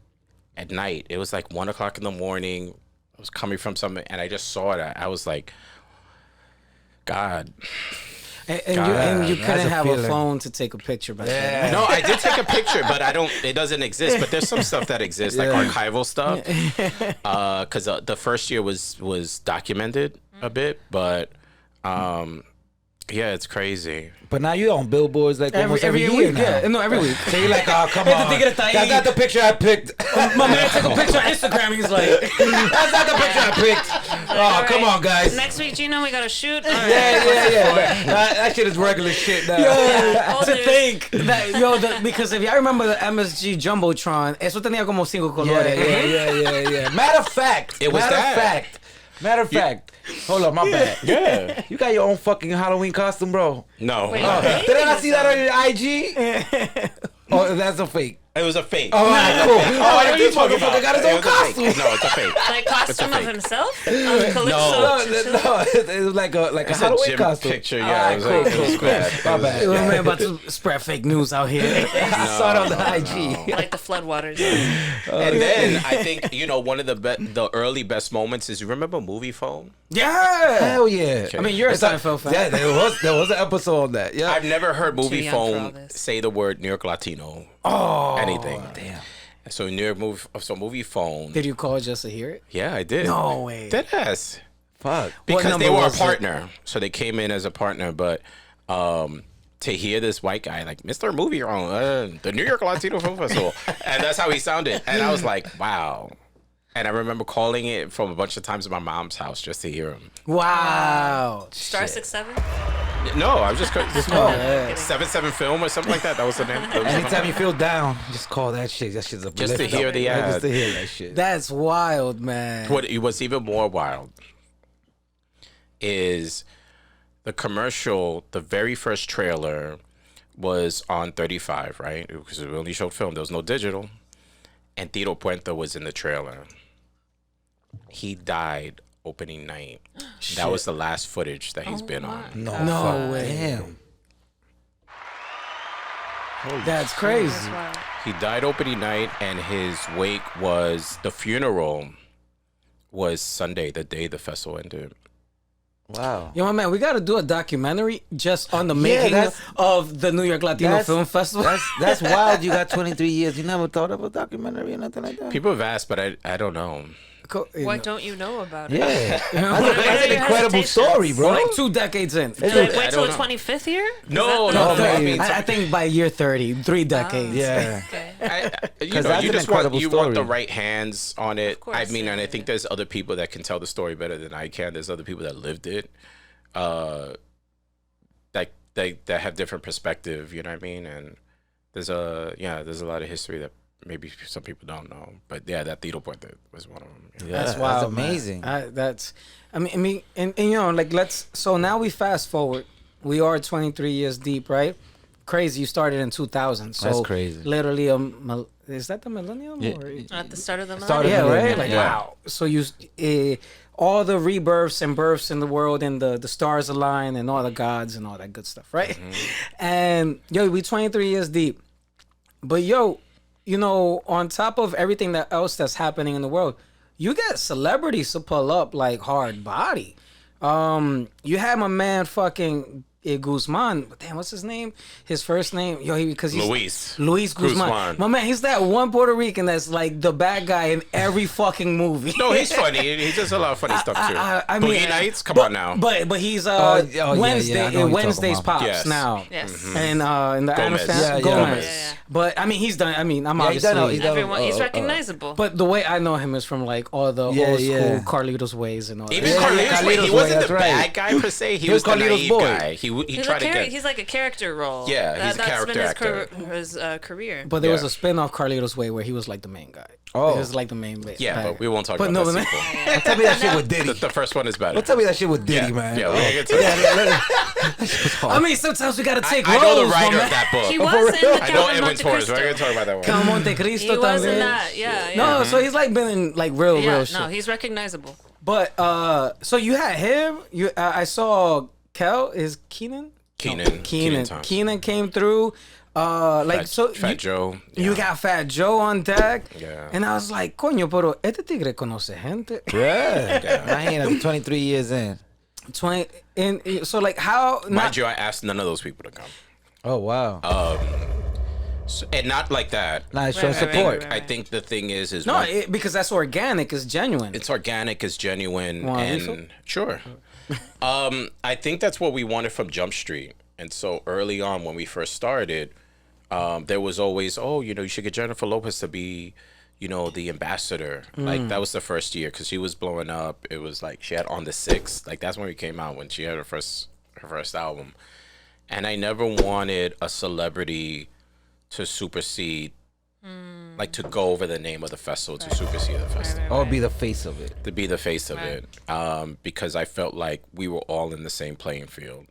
at night, it was like 1 o'clock in the morning. I was coming from something, and I just saw that. I was like, God. And you that's couldn't a have a feeling. phone to take a picture back then. No, I did take a picture, but it doesn't exist. But there's some stuff that exists, like archival stuff. Because the first year was documented a bit, but yeah, it's crazy. But now you're on billboards like almost every year week. now. Yeah, no, every week. So you're like, oh, come on. tigre está ahí. That's not the picture I picked. My man took a picture on Instagram. He's like, That's not the picture I picked. Oh, come on, guys. Next week, Gino, we got to shoot. All right. Yeah. That shit is regular shit now. Old to news. think that because if y'all remember the MSG Jumbotron, eso tenía como 5 colores. Yeah. Matter of fact. It was Matter of fact. Hold up, my bad. Yeah. You got your own fucking Halloween costume, bro. No. Wait, Oh, what? didn't I see that on your IG? Oh, that's a fake. It was a fake. All right, cool. I know what this you're talking motherfucker about. got his It own was a fake. costume. No, it's a fake. Like costume of fake. himself? No. No, it was like a It's a Halloween gym costume. picture. All Yeah, right, it was like, it was bad. It My was- bad. My man about to spread fake news out here. I saw it on the IG. Like the floodwaters. And then I think, you know, one of the early best moments is, you remember Movie Phone? Yeah. Hell yeah. I mean, you're a It's like- Seinfeld fan. Yeah, there was an episode on that. Yeah. I've never heard Movie young for all Phone this. say the word New York Latino. Anything. Damn. So Movie Phone. Did you call just to hear it? Yeah, I did. No way. Deadass. Fuck. Because number they were a was it? partner. So they came in as a partner, but to hear this white guy like Mr. Movie Phone, the New York Latino Film Festival, and that's how he sounded. And I was like, wow. And I remember calling it from a bunch of times at my mom's house just to hear him. Wow. Star 67? No, I was just Oh, yeah. 7-7 Film or something like that. That was the name. Anytime you feel down, just call that shit. That shit's a Just to lift hear up. the Yeah, ad. Just to hear that shit. That's wild, man. What it was even more wild is the commercial. The very first trailer was on 35, right? Because we only showed film. There was no digital, and Tito Puente was in the trailer. He died opening night. That was the last footage that he's been on. No way. Damn. That's crazy. He died opening night, and his wake was the funeral was Sunday, the day the festival ended. Wow. Yo, my man, we got to do a documentary just on the making that's- of the New York Latino Film Festival. That's wild. You got 23 years. You never thought of a documentary or nothing like that? People have asked, but I don't know. What don't you know about it? Yeah. What That's are an your incredible hesitations? story, bro. Like 2 decades in. Like, I wait till don't the know. 25th year? No, Is that no, the- no. I no. mean, I think by year 30, 3 decades. Yeah. Okay. you 'Cause know, that's you an just want incredible you want the story. right hands on it. course, I mean, yeah, and I yeah, think there's other people that can tell the story better than I can. There's other people that lived it, that have different perspective. You know what I mean? And there's a lot of history that maybe some people don't know. But yeah, that Tito Puente was one of them. Yeah, That's wild. That's amazing. I mean, and you know, like so now we fast forward. We are 23 years deep, right? Crazy. You started in 2000. So That's crazy. Literally, is that the millennium? Yeah. Or? At the start of the Started millennium? Yeah, millennium, right. Like yeah. wow. So you, all the rebirths and births in the world, and the stars align, and all the gods and all that good stuff, right? And yo, we 23 years deep, but yo, you know, on top of everything that else that's happening in the world, you get celebrities to pull up like hard body. You had my man fucking Guzman. Damn, what's his name? His first name? Yo, because he's Luis Guzman. My man, he's that one Puerto Rican that's like the bad guy in every fucking movie. No, he's funny. He does a lot of funny stuff too. I mean, Boogie Nights, come on now. But he's Wednesday's Pops Yes. now. Yes. And in the Gomez. Adam Gomez. Yeah. But I mean, he's done. I mean, I'm Yeah, he's obviously. done Everyone, he's recognizable. But the way I know him is from like all the old school Carlitos ways and all Even that. Carlitos, he Carlitos wasn't way, the that's bad right. guy per se. He was was the Carlitos' naive boy. guy. He tried to get. He's like a character role. Yeah, he's a That's character been actor. his career. But there was Yeah. a spin-off Carlitos Way where he was like the main guy. Oh. He was like the main bad Yeah, guy. but we won't talk But about no, that but- sequel. Don't tell me that shit with Diddy. The first one is better. Don't tell me that shit with Diddy, Yeah, man. yeah, we'll get to that. I mean, sometimes we gotta take I roles. know the my writer man. of that book. He was in the I know Count of Edwin Monte Torres. We're Cristo. gonna talk about that one. Count Monte Cristo. He was in también. that. Yeah. No, so he's like been in like real shit. No, he's recognizable. But so you had him. You I saw Kel is Keenan. Keenan Thompson. Keenan came through. Fat Joe. You got Fat Joe on deck. Yeah. And I was like, coño, pero este tigre conoce gente. Yeah. Imagínate, 23 years in. 20 and so like how Mind you, I asked none of those people to come. Oh, wow. And not like that. Nice showing Right, right, support. right, I think the thing is no, one- because that's organic, it's genuine. it's organic, it's genuine, Want a and refill? sure. I think that's what we wanted from Jump Street. And so early on when we first started, there was always, you should get Jennifer Lopez to be, the ambassador. Like that was the first year because she was blowing up. It was like she had On the Six. Like that's when we came out, when she had her first album. And I never wanted a celebrity to supersede, like to go over the name of the festival, to supersede the festival. Or be the face of it. To be the face of it, because I felt like we were all in the same playing field.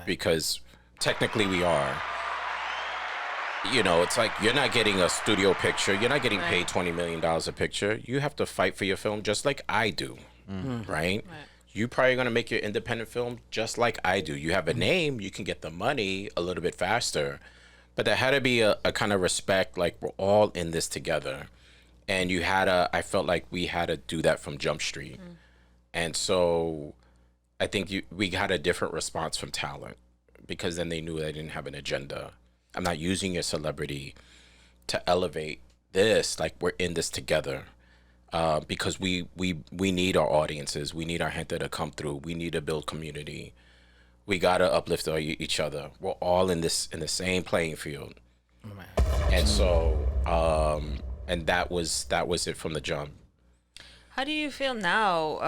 Because technically we are. It's like you're not getting a studio picture. You're not getting paid $20 million a picture. You have to fight for your film just like I do, right? You probably going to make your independent film just like I do. You have a name. You can get the money a little bit faster. But there had to be a kind of respect, like we're all in this together. And I felt like we had to do that from Jump Street. And so I think we had a different response from talent, because then they knew I didn't have an agenda. I'm not using your celebrity to elevate this. Like we're in this together, because we need our audiences. We need our gente to come through. We need to build community. We gotta uplift each other. We're all in the same playing field. And so and that was it from the jump. How do you feel now?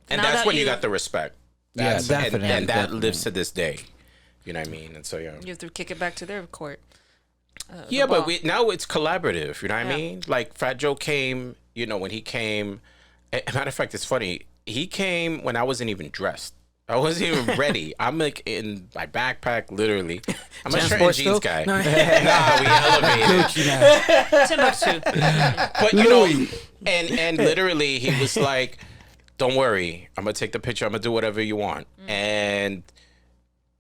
And now that's that when you got the respect. Yeah, That's- definitely, And that definitely. lives to this day. You know what I mean? And so You have to kick it back to their court. Yeah, the but ball. now it's collaborative. You know what Yeah. I mean? Like Fat Joe came. When he came. Matter of fact, it's funny. He came when I wasn't even dressed. I wasn't even ready. I'm like in my backpack, literally. I'm a shirt and jeans guy. No. Nah, we elevated. Timbuktu. But and literally he was like, "Don't worry, I'm gonna take the picture. I'm gonna do whatever you want." And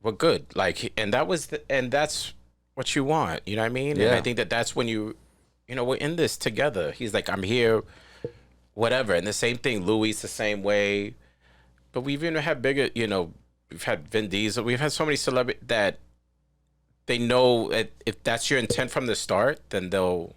we're good. Like, and that's what you want. You know what I mean? And Yeah. I think that's when we're in this together. He's like, I'm here, whatever. And the same thing, Louis, the same way. But we've even had bigger, we've had Vin Diesel. We've had so many celebrities that they know that if that's your intent from the start, then they'll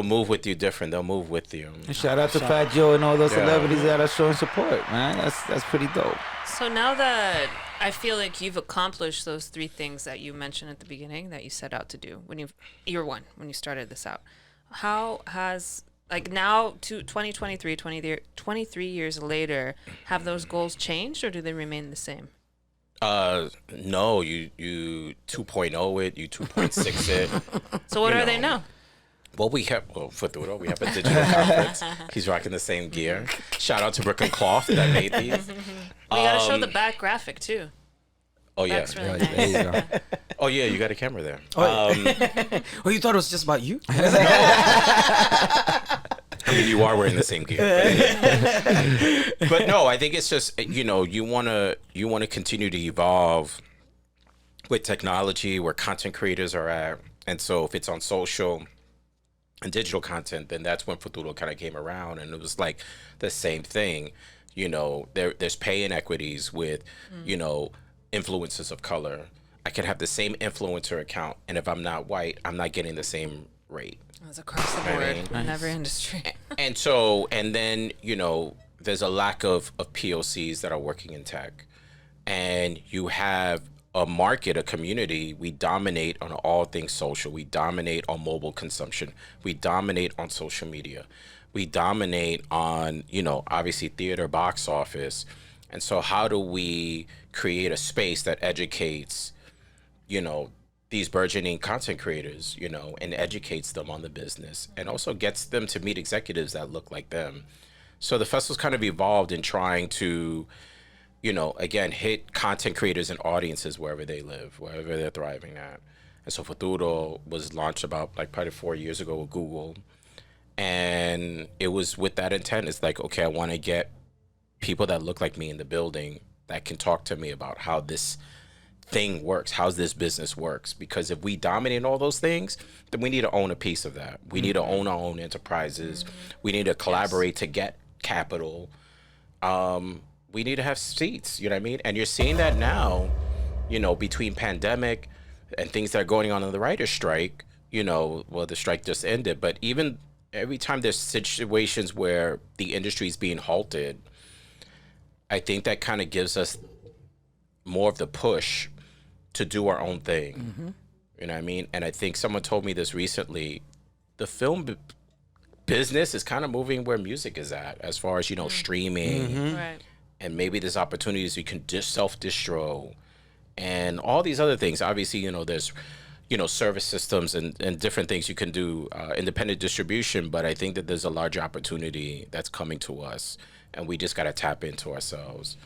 move with you different. They'll move with you. And shout out to Fat Joe and all those Yeah. celebrities that are showing support, man. That's pretty dope. So now that I feel like you've accomplished those three things that you mentioned at the beginning that you set out to do when year one, when you started this out, how has, like, now to 2023, 23 years later, have those goals changed or do they remain the same? No, you 2.0 it, you 2.6 it. So what You are they know. now? Well, Futuro, we have a digital conference. He's rocking the same gear. Shout out to Brick and Cloth that made these. We got to show the back graphic too. Oh yeah. That's really There nice. you go. Oh yeah, you got a camera there. Oh, you thought it was just about you? I mean, you are wearing the same gear. But no, I think it's just, you want to continue to evolve with technology, where content creators are at. And so if it's on social and digital content, then that's when Futuro kind of came around, and it was like the same thing. There's pay inequities with, influencers of color. I can have the same influencer account, and if I'm not white, I'm not getting the same rate. It's across the board in every industry. And then, there's a lack of POCs that are working in tech. And you have a market, a community. We dominate on all things social. We dominate on mobile consumption. We dominate on social media. We dominate on, obviously theater, box office. And so how do we create a space that educates, these burgeoning content creators, and educates them on the business, and also gets them to meet executives that look like them. So the festival's kind of evolved in trying to, again, hit content creators and audiences wherever they live, wherever they're thriving at. And so Futuro was launched about probably 4 years ago with Google. And it was with that intent. It's like, okay, I want to get people that look like me in the building that can talk to me about how this thing works, how this business works. Because if we dominate all those things, then we need to own a piece of that. We need to own our own enterprises. We need to collaborate to get capital. We need to have seats, you know what I mean? And you're seeing that now, between pandemic and things that are going on in the writer's strike, the strike just ended. But even every time there's situations where the industry is being halted, I think that kind of gives us more of the push to do our own thing. You know what I mean? And I think someone told me this recently. The film business is kind of moving where music is at, as far as, streaming. Right. And maybe there's opportunities you can just self-distro and all these other things. Obviously, there's, service systems and different things you can do, independent distribution. But I think that there's a larger opportunity that's coming to us, and we just got to tap into ourselves.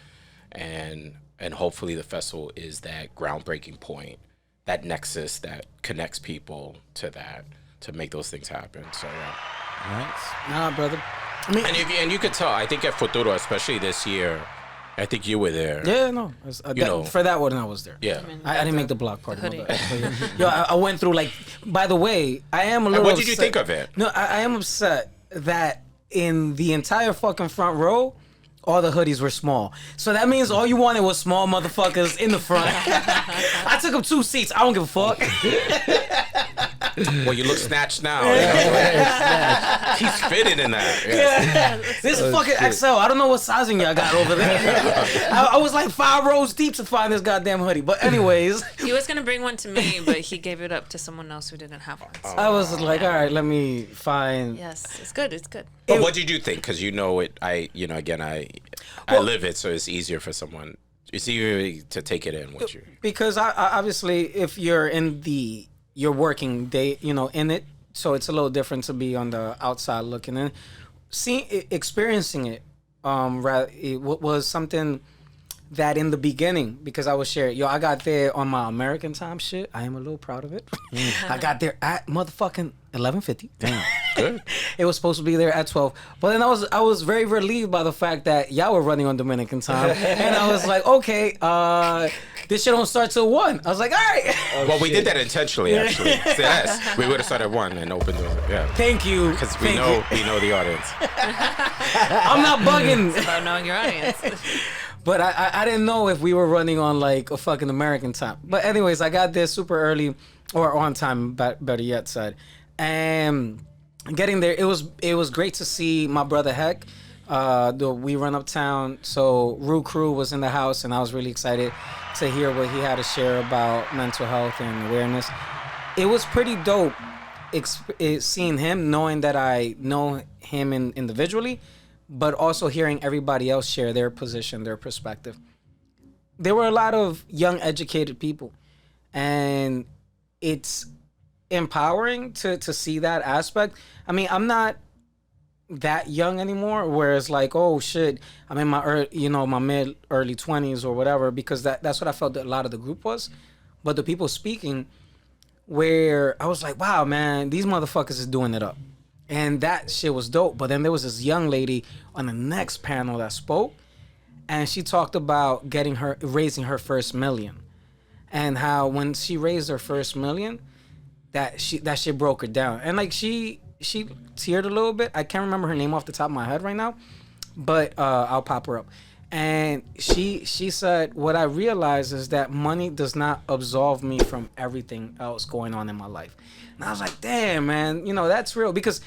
And hopefully the festival is that groundbreaking point, that nexus that connects people to that, to make those things happen. So, yeah. Nice. Nah, brother. And you could tell, I think at Futuro, especially this year, I think you were there. Yeah, no. For that one, I was there. Yeah. I didn't make the block party. My bad. Yo, I went through, by the way, I am a little What did you upset. think of it? No, I am upset that in the entire fucking front row, all the hoodies were small. So that means all you wanted was small motherfuckers in the front. I took them 2 seats. I don't give a fuck. Well, you look snatched now. He's fitted in that. Yeah. This is fucking XL. I don't know what sizing y'all got over there. I was like 5 rows deep to find this goddamn hoodie. But anyways. He was going to bring one to me, but he gave it up to someone else who didn't have one. So. I was like, all right, let me find. Yes, it's good. It's good. But what did you think? Because it, I live it, so it's easier for someone. It's easier to take it in with you. Because I obviously, if you're in your working day, in it, so it's a little different to be on the outside looking in. Experiencing it, it was something that in the beginning, because I was sharing, I got there on my American time shit. I am a little proud of it. I got there at motherfucking 11:50. Damn, good. It was supposed to be there at 12. But then I was very relieved by the fact that y'all were running on Dominican time. And I was like, okay, this shit don't start till 1. I was like, all right. Well, we did that intentionally, actually. Yes, we would have started at 1 and opened the, yeah. Thank you. Because we know the audience. I'm not bugging. It's about knowing your audience. But I didn't know if we were running on like a fucking American time. But anyways, I got there super early, or on time, better yet said. And getting there, it was great to see my brother Heck. We run uptown, so Rue Crew was in the house, and I was really excited to hear what he had to share about mental health and awareness. It was pretty dope seeing him, knowing that I know him individually, but also hearing everybody else share their position, their perspective. There were a lot of young, educated people, and it's empowering to see that aspect. I mean, I'm not that young anymore, where it's like, oh shit, I'm in my my mid early 20s or whatever, because that's what I felt that a lot of the group was. But the people speaking, where I was like, wow, man, these motherfuckers is doing it up. And that shit was dope. But then there was this young lady on the next panel that spoke, and she talked about raising her first million, and how when she raised her first million, that shit broke her down. And like she teared a little bit. I can't remember her name off the top of my head right now, but I'll pop her up. And she said, what I realized is that money does not absolve me from everything else going on in my life. And I was like, damn, man, that's real. Because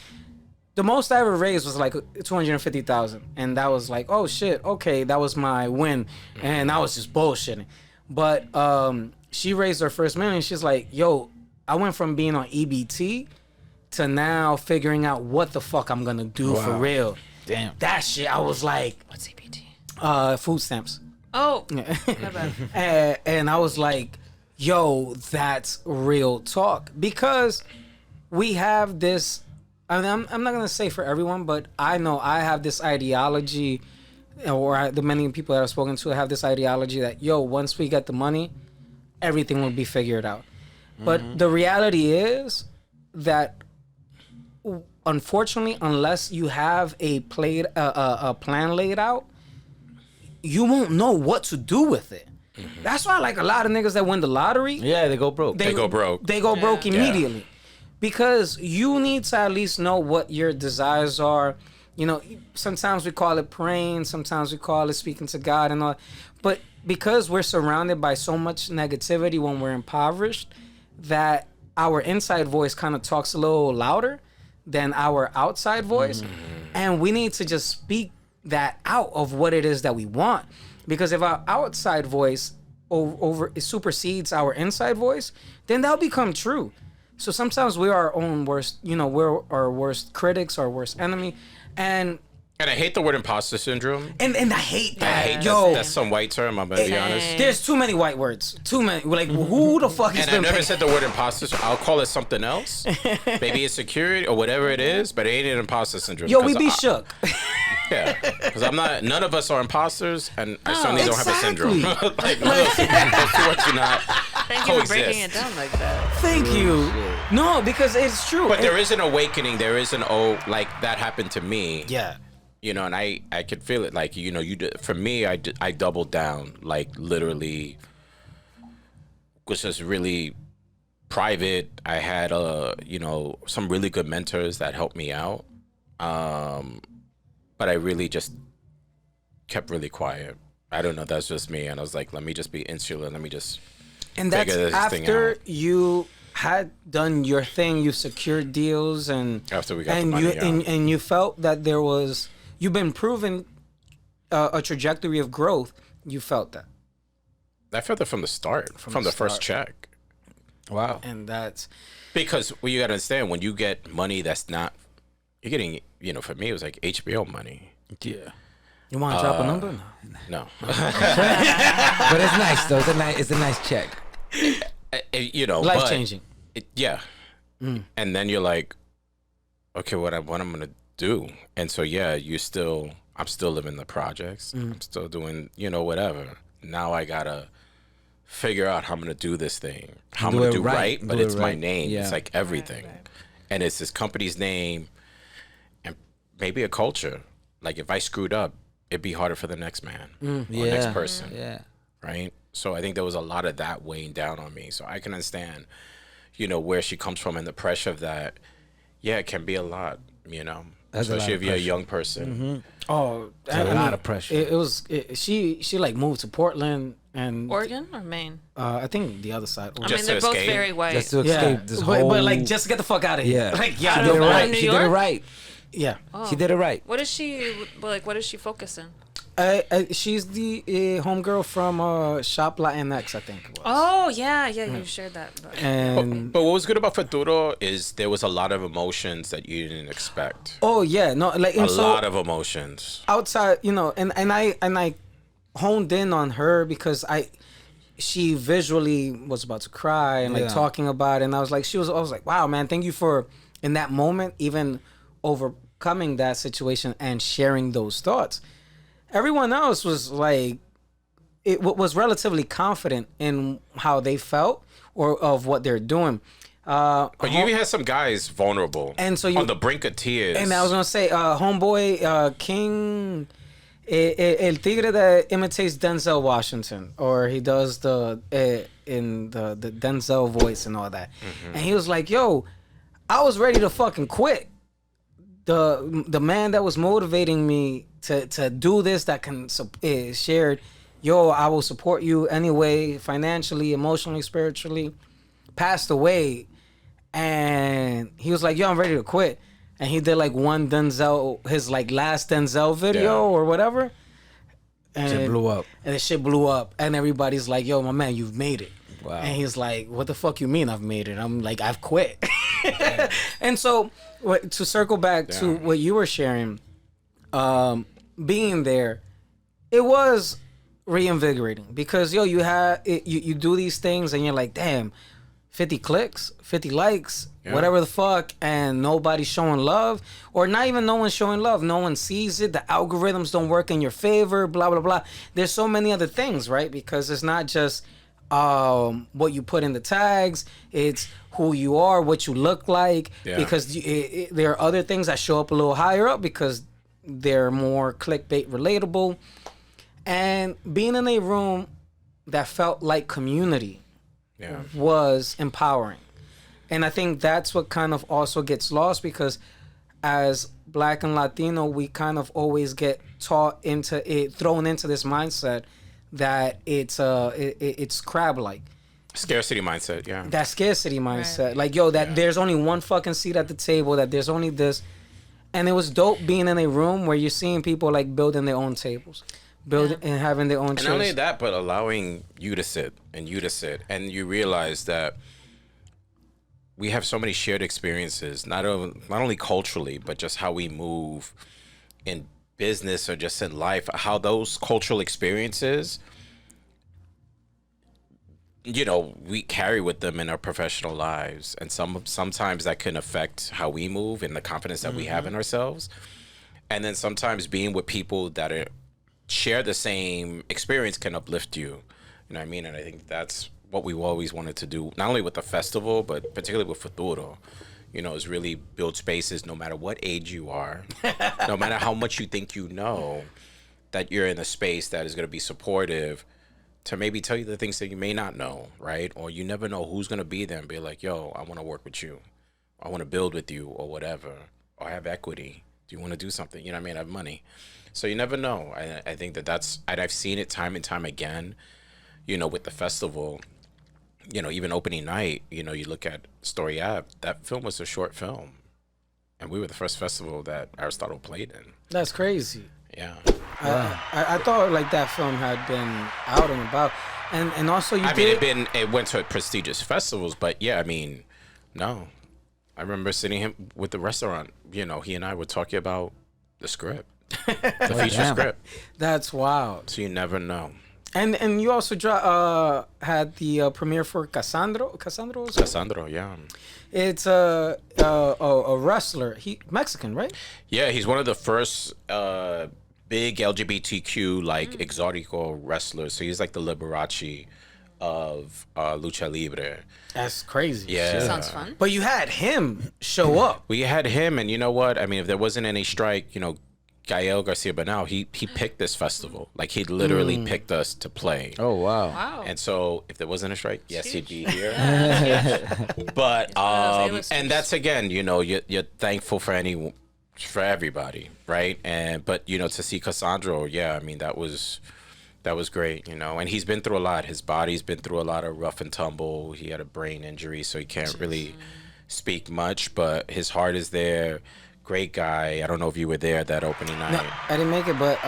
the most I ever raised was like $250,000. And that was like, oh shit, okay, that was my win. And I was just bullshitting. But she raised her first million. She's like, yo, I went from being on EBT to now figuring out what the fuck I'm gonna do for real. Damn. That shit, I was like, What's CBT? Food stamps. Oh, my bad. And I was like, yo, that's real talk. Because we have this, I'm not going to say for everyone, but I know I have this ideology, or the many people that I've spoken to have this ideology that, yo, once we get the money, everything will be figured out. But the reality is that, unfortunately, unless you have a plan laid out, you won't know what to do with it. That's why, like, a lot of niggas that win the lottery, they go broke. They go broke. They go broke immediately, because you need to at least know what your desires are. Sometimes we call it praying, sometimes we call it speaking to God and all. But because we're surrounded by so much negativity when we're impoverished, that our inside voice kind of talks a little louder than our outside voice, and we need to just speak that out of what it is that we want. Because if our outside voice supersedes our inside voice, then that'll become true. So sometimes we're our own worst, we're our worst critics, our worst enemy. And I hate the word imposter syndrome. And I hate that. I hate that's some white term, I'm gonna be honest. There's too many white words. Too many. Like, who the fuck is? And I never said the word imposter syndrome. I'll call it something else. Maybe it's security or whatever it is, but it ain't an imposter syndrome. Yo, we be shook. Yeah, because none of us are imposters, and I certainly don't have a syndrome. Like, those two words do not Thank you for breaking it down like that. Thank you. No, because it's true. But there is an awakening. There is like that happened to me. Yeah. And I could feel it. Like, for me, I doubled down. Like, literally, was just really private. I had, some really good mentors that helped me out. But I really just kept really quiet. I don't know. That's just me. And I was like, let me just be insular. Let me just figure this thing after out. You had done your thing. You secured deals, and after we got the money, and you felt that there was. You've been proven a trajectory of growth. You felt that. I felt it from the start, from the first check. Wow. And that's because you got to understand, when you get money that's not, you're getting, for me, it was like HBO money. Yeah. You want to drop a number? No. But it's nice, though. It's a nice check. Life changing. Yeah. And then you're like, okay, what I'm going to do. And so, I'm still living the projects. I'm still doing, whatever. Now I got to figure out how I'm going to do this thing. How I'm going to do right, but it's my name. Yeah. It's like everything. Right. And it's this company's name and maybe a culture. Like, if I screwed up, it'd be harder for the next man or next person. Yeah. Right? So I think there was a lot of that weighing down on me. So I can understand, where she comes from and the pressure of that. Yeah, it can be a lot, especially if you're a young person. Oh, a lot of pressure. It was. She like moved to Portland and Oregon or Maine. I think the other side. I mean, they're both very white. Just to escape this whole. But like, just to get the fuck out of here. Yeah. Like, she did it right. She did it right. Yeah. Oh. She did it right. What is she like? What is she focusing? She's the homegirl from Shop Latinx, I think it was. Oh yeah, you shared that. But what was good about Futuro is there was a lot of emotions that you didn't expect. Oh yeah, no, like a lot of emotions outside, and I honed in on her because she visually was about to cry and like talking about it, and I was like, wow, man, thank you for in that moment even overcoming that situation and sharing those thoughts. Everyone else was like, was relatively confident in how they felt or of what they're doing. But you even had some guys vulnerable And so you- on the brink of tears. And I was gonna say, homeboy, King, El Tigre that imitates Denzel Washington, or he does the Denzel voice and all that. And he was like, "Yo, I was ready to fucking quit. The man that was motivating me to do this, that can shared, yo, I will support you anyway, financially, emotionally, spiritually, passed away." And he was like, "Yo, I'm ready to quit." And he did like one Denzel, his like last Denzel video or whatever. And It blew up. And the shit blew up. And everybody's like, "Yo, my man, you've made it." Wow. And he's like, "What the fuck you mean I've made it?" I'm like, "I've quit." And so to circle back to what you were sharing, being there, it was reinvigorating because yo, you do these things and you're like, damn, 50 clicks, 50 likes, whatever the fuck, and nobody's showing love, or not even no one's showing love. No one sees it. The algorithms don't work in your favor, blah, blah, blah. There's so many other things, right? Because it's not just what you put in the tags. It's who you are, what you look like, because there are other things that show up a little higher up because they're more clickbait relatable. And being in a room that felt like community was empowering. And I think that's what kind of also gets lost because as Black and Latino, we kind of always get taught into it, thrown into this mindset that it's crab-like. Scarcity mindset, yeah. That scarcity mindset. Like, yo, that there's only one fucking seat at the table, that there's only this. And it was dope being in a room where you're seeing people like building their own tables. Building and having their own chairs. And not only that, but allowing you to sit. And you realize that we have so many shared experiences, not only culturally, but just how we move in business or just in life, how those cultural experiences, you know, we carry with them in our professional lives. And sometimes that can affect how we move and the confidence that we have in ourselves. And then sometimes being with people that share the same experience can uplift you. You know what I mean? And I think that's what we've always wanted to do, not only with the festival, but particularly with Futuro. You know, is really build spaces no matter what age you are, no matter how much you think you know, that you're in a space that is going to be supportive to maybe tell you the things that you may not know, right? Or you never know who's going to be there and be like, yo, I want to work with you. I want to build with you or whatever. Or I have equity. Do you want to do something? You know what I mean? I have money. So you never know. I think that's, and I've seen it time and time again, you know, with the festival, you know, even opening night, you know, you look at Story App, that film was a short film. And we were the first festival that Aristotle played in. That's crazy. Yeah. I thought like that film had been out and about. And also it went to prestigious festivals, but yeah, I mean, no. I remember sitting him with the restaurant, you know, he and I were talking about the script. The feature script. That's wild. So you never know. And you also had the premiere for Cassandro, yeah. It's a wrestler. He Mexican, right? Yeah, he's one of the first big LGBTQ like exotico wrestlers. So he's like the Liberace of lucha libre. That's crazy. Yeah, Sounds fun. But you had him show up. We had him, and you know what? I mean, if there wasn't any strike, you know, Gael Garcia Bernal, he picked this festival. Like, he literally picked us to play. Oh, wow. Wow. And so if there wasn't a strike, yes, he'd be here. But and that's, again, you know, you're thankful for everybody, right? But you know, to see Cassandro, yeah, I mean, that was great, you know. And he's been through a lot. His body's been through a lot of rough and tumble. He had a brain injury, so he can't really speak much, but his heart is there. Great guy. I don't know if you were there that opening night. No, I didn't make it, but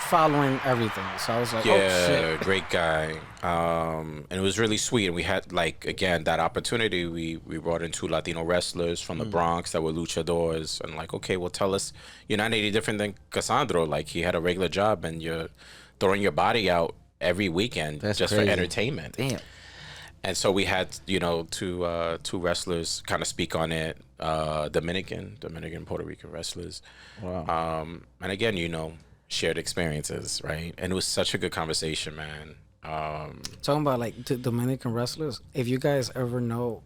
following everything, so I was like, oh shit. Great guy. And it was really sweet. And we had, like, again, that opportunity. We brought in 2 Latino wrestlers from the Bronx that were luchadors, and like, okay, well, tell us, you're not any different than Cassandro. Like, he had a regular job, and you're throwing your body out every weekend. That's just crazy. For entertainment. Damn. And so we had, you know, two wrestlers kind of speak on it. Dominican, Puerto Rican wrestlers. Wow. And again, you know, shared experiences, right? And it was such a good conversation, man. Talking about like Dominican wrestlers, if you guys ever know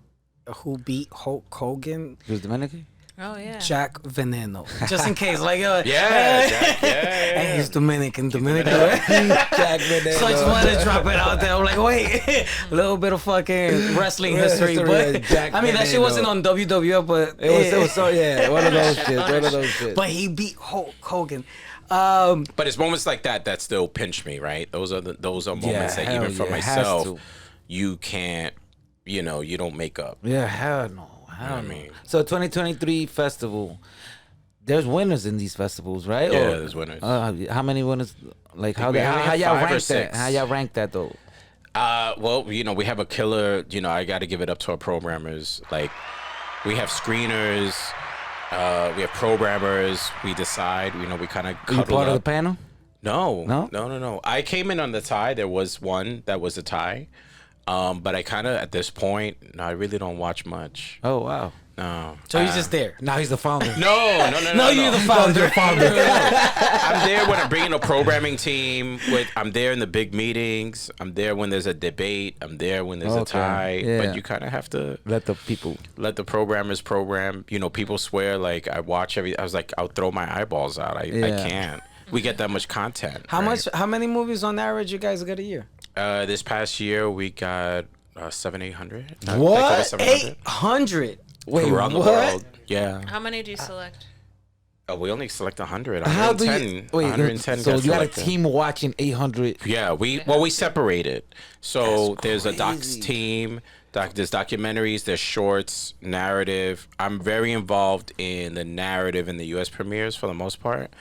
who beat Hulk Hogan? He was Dominican? Oh yeah. Jack Veneno. Just in case, like, Yeah, Jack, yeah. Hey, he's Dominican. Jack Veneno. So I just wanted to drop it out there. I'm like, wait, a little bit of fucking wrestling history. But Jack I mean, that shit Veneno. wasn't on WWF, but It was so, yeah, one of those shit. But he beat Hulk Hogan. But it's moments like that still pinch me, right? Those are moments that even for myself, you can't, you don't make up. Yeah, hell no. I mean, So 2023 festival, there's winners in these festivals, right? yeah, there's winners. How many winners? Like how we only have y'all 5 or rank 6. that? How y'all rank that though? Well, we have a killer. I got to give it up to our programmers. Like, we have screeners, we have programmers. We decide. We kind of You cuddle part up. of the panel? No. I came in on the tie. There was one that was a tie. But I kind of, at this point, I really don't watch much. Oh wow. No. So he's just there. Now he's the founder. No, you're the founder. I'm there when I'm bringing a programming team. I'm there in the big meetings. I'm there when there's a debate. I'm there when there's a tie. Yeah. But you kind of have to Let the programmers program. People swear like I watch every. I was like, I'll throw my eyeballs out. I can't. We get that much content. How many movies on average you guys get a year? This past year we got 700-800. What? 800. Wait, around the what? world. Yeah. How many do you select? We only select 100. How do 110. you? Wait, 110 so got you got a selected. team watching 800. Yeah, we separated. So there's a docs crazy. team. There's documentaries. There's shorts, narrative. I'm very involved in the narrative in the U.S. premieres for the most part.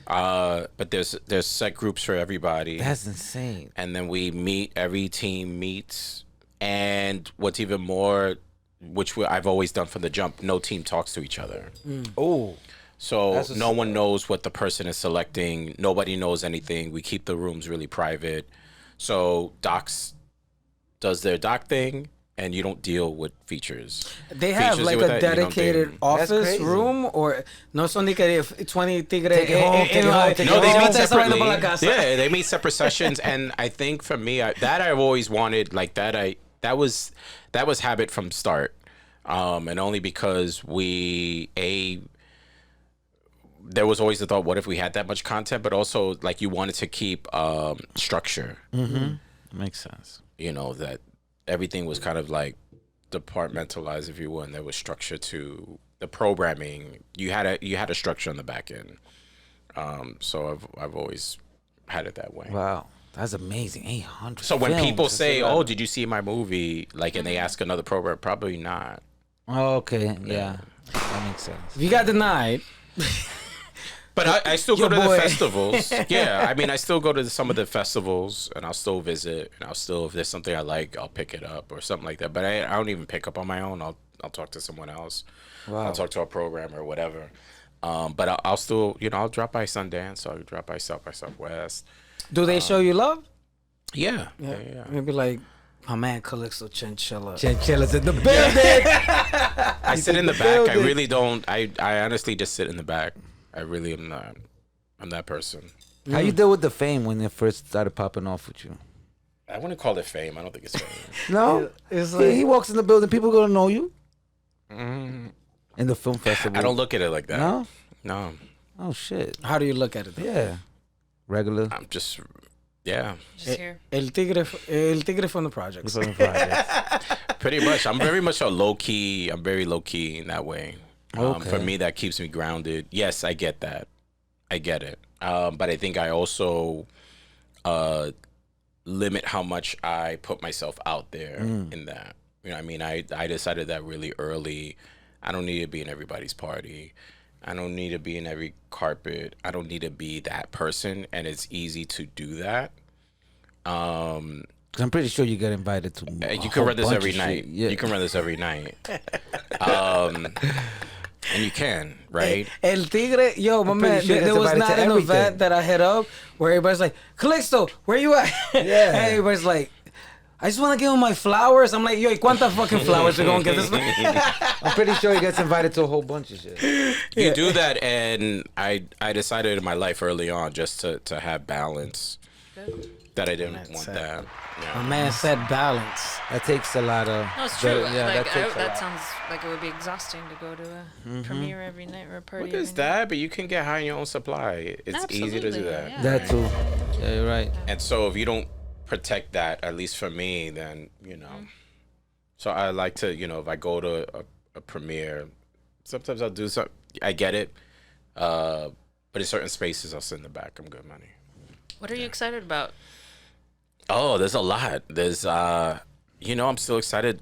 But there's set groups for everybody. That's insane. And then we meet. Every team meets. And what's even more, I've always done from the jump, no team talks to each other. Oh. So no one knows what the person is selecting. Nobody knows anything. We keep the rooms really private. So docs does their doc thing, and you don't deal with features. They have Features like with a that, you don't dedicated deal. office crazy. room, or no son de que 20 tigres. Take it home, take it home, take it No, they home. meet Esa vaina separately. por la casa. Yeah, they meet separate sessions, and I think for me, I've always wanted like that. That was habit from start, and only because there was always the thought, what if we had that much content, but also like you wanted to keep structure. Makes sense. That everything was kind of like departmentalized, if you will, and there was structure to the programming. You had a structure on the back end. So I've always had it that way. Wow. That's amazing. 800. So when films. people That's say, a lot. "Oh, did you see my movie?" Like, and they ask another program, probably not. Oh, okay. Yeah. That makes sense. If you got denied, But I still go Your to boy. the festivals. Yeah, I mean, I still go to some of the festivals, and I'll still visit, and if there's something I like, I'll pick it up or something like that. But I don't even pick up on my own. I'll talk to someone else. Wow. I'll talk to a programmer or whatever. But I'll still, I'll drop by Sundance. I'll drop by South by Southwest. do they show you love? Yeah. Maybe like my man Calixto Chinchilla. Chinchilla's in the building. I sit in the back. I really don't. I honestly just sit in the back. I really am not. I'm that person. How you deal with the fame when it first started popping off with you? I wouldn't call it fame. I don't think it's fame. No, It's he like walks in the building. People gonna know you in the film festival. I don't look at it like that. No. No. Oh shit. how do you look at it? Though? Yeah. Regular. I'm just, yeah. Just here. El tigre from the projects. Pretty much. I'm very much low key in that way. Okay. For me, that keeps me grounded. Yes, I get that. I get it. But I think I also limit how much I put myself out there in that. I mean, I decided that really early. I don't need to be in everybody's party. I don't need to be in every carpet. I don't need to be that person. And it's easy to do that. 'Cause I'm pretty sure you get invited to. You can run this every night. Yeah. You can run this every night. And you can, right? El Tigre, yo, my man, pretty sure there that's was invited not to an everything. event that I hit up where everybody's like, Calixto, where you at? Yeah. And everybody's like, I just want to give him my flowers. I'm like, yo, ¿y cuántas fucking flowers you gonna get this? I'm pretty sure he gets invited to a whole bunch of shit. You do that, and I decided in my life early on just to have balance. that I didn't That's want it. that. My Yeah. man said balance. That takes a lot of. No, it's true. Yeah, like, takes a that lot. sounds like it would be exhausting to go to a premiere every night or a party. What every is night. that? But you can get high on your own supply. It's easy to do Absolutely, that. yeah. That too. Yeah, you're right. And so if you don't protect that, at least for me, then, you know. So I like to, you know, if I go to a premiere, sometimes I'll do something. I get it. But in certain spaces, I'll sit in the back. I'm good money. What are you excited about? Oh, there's a lot. There's, you know, I'm still excited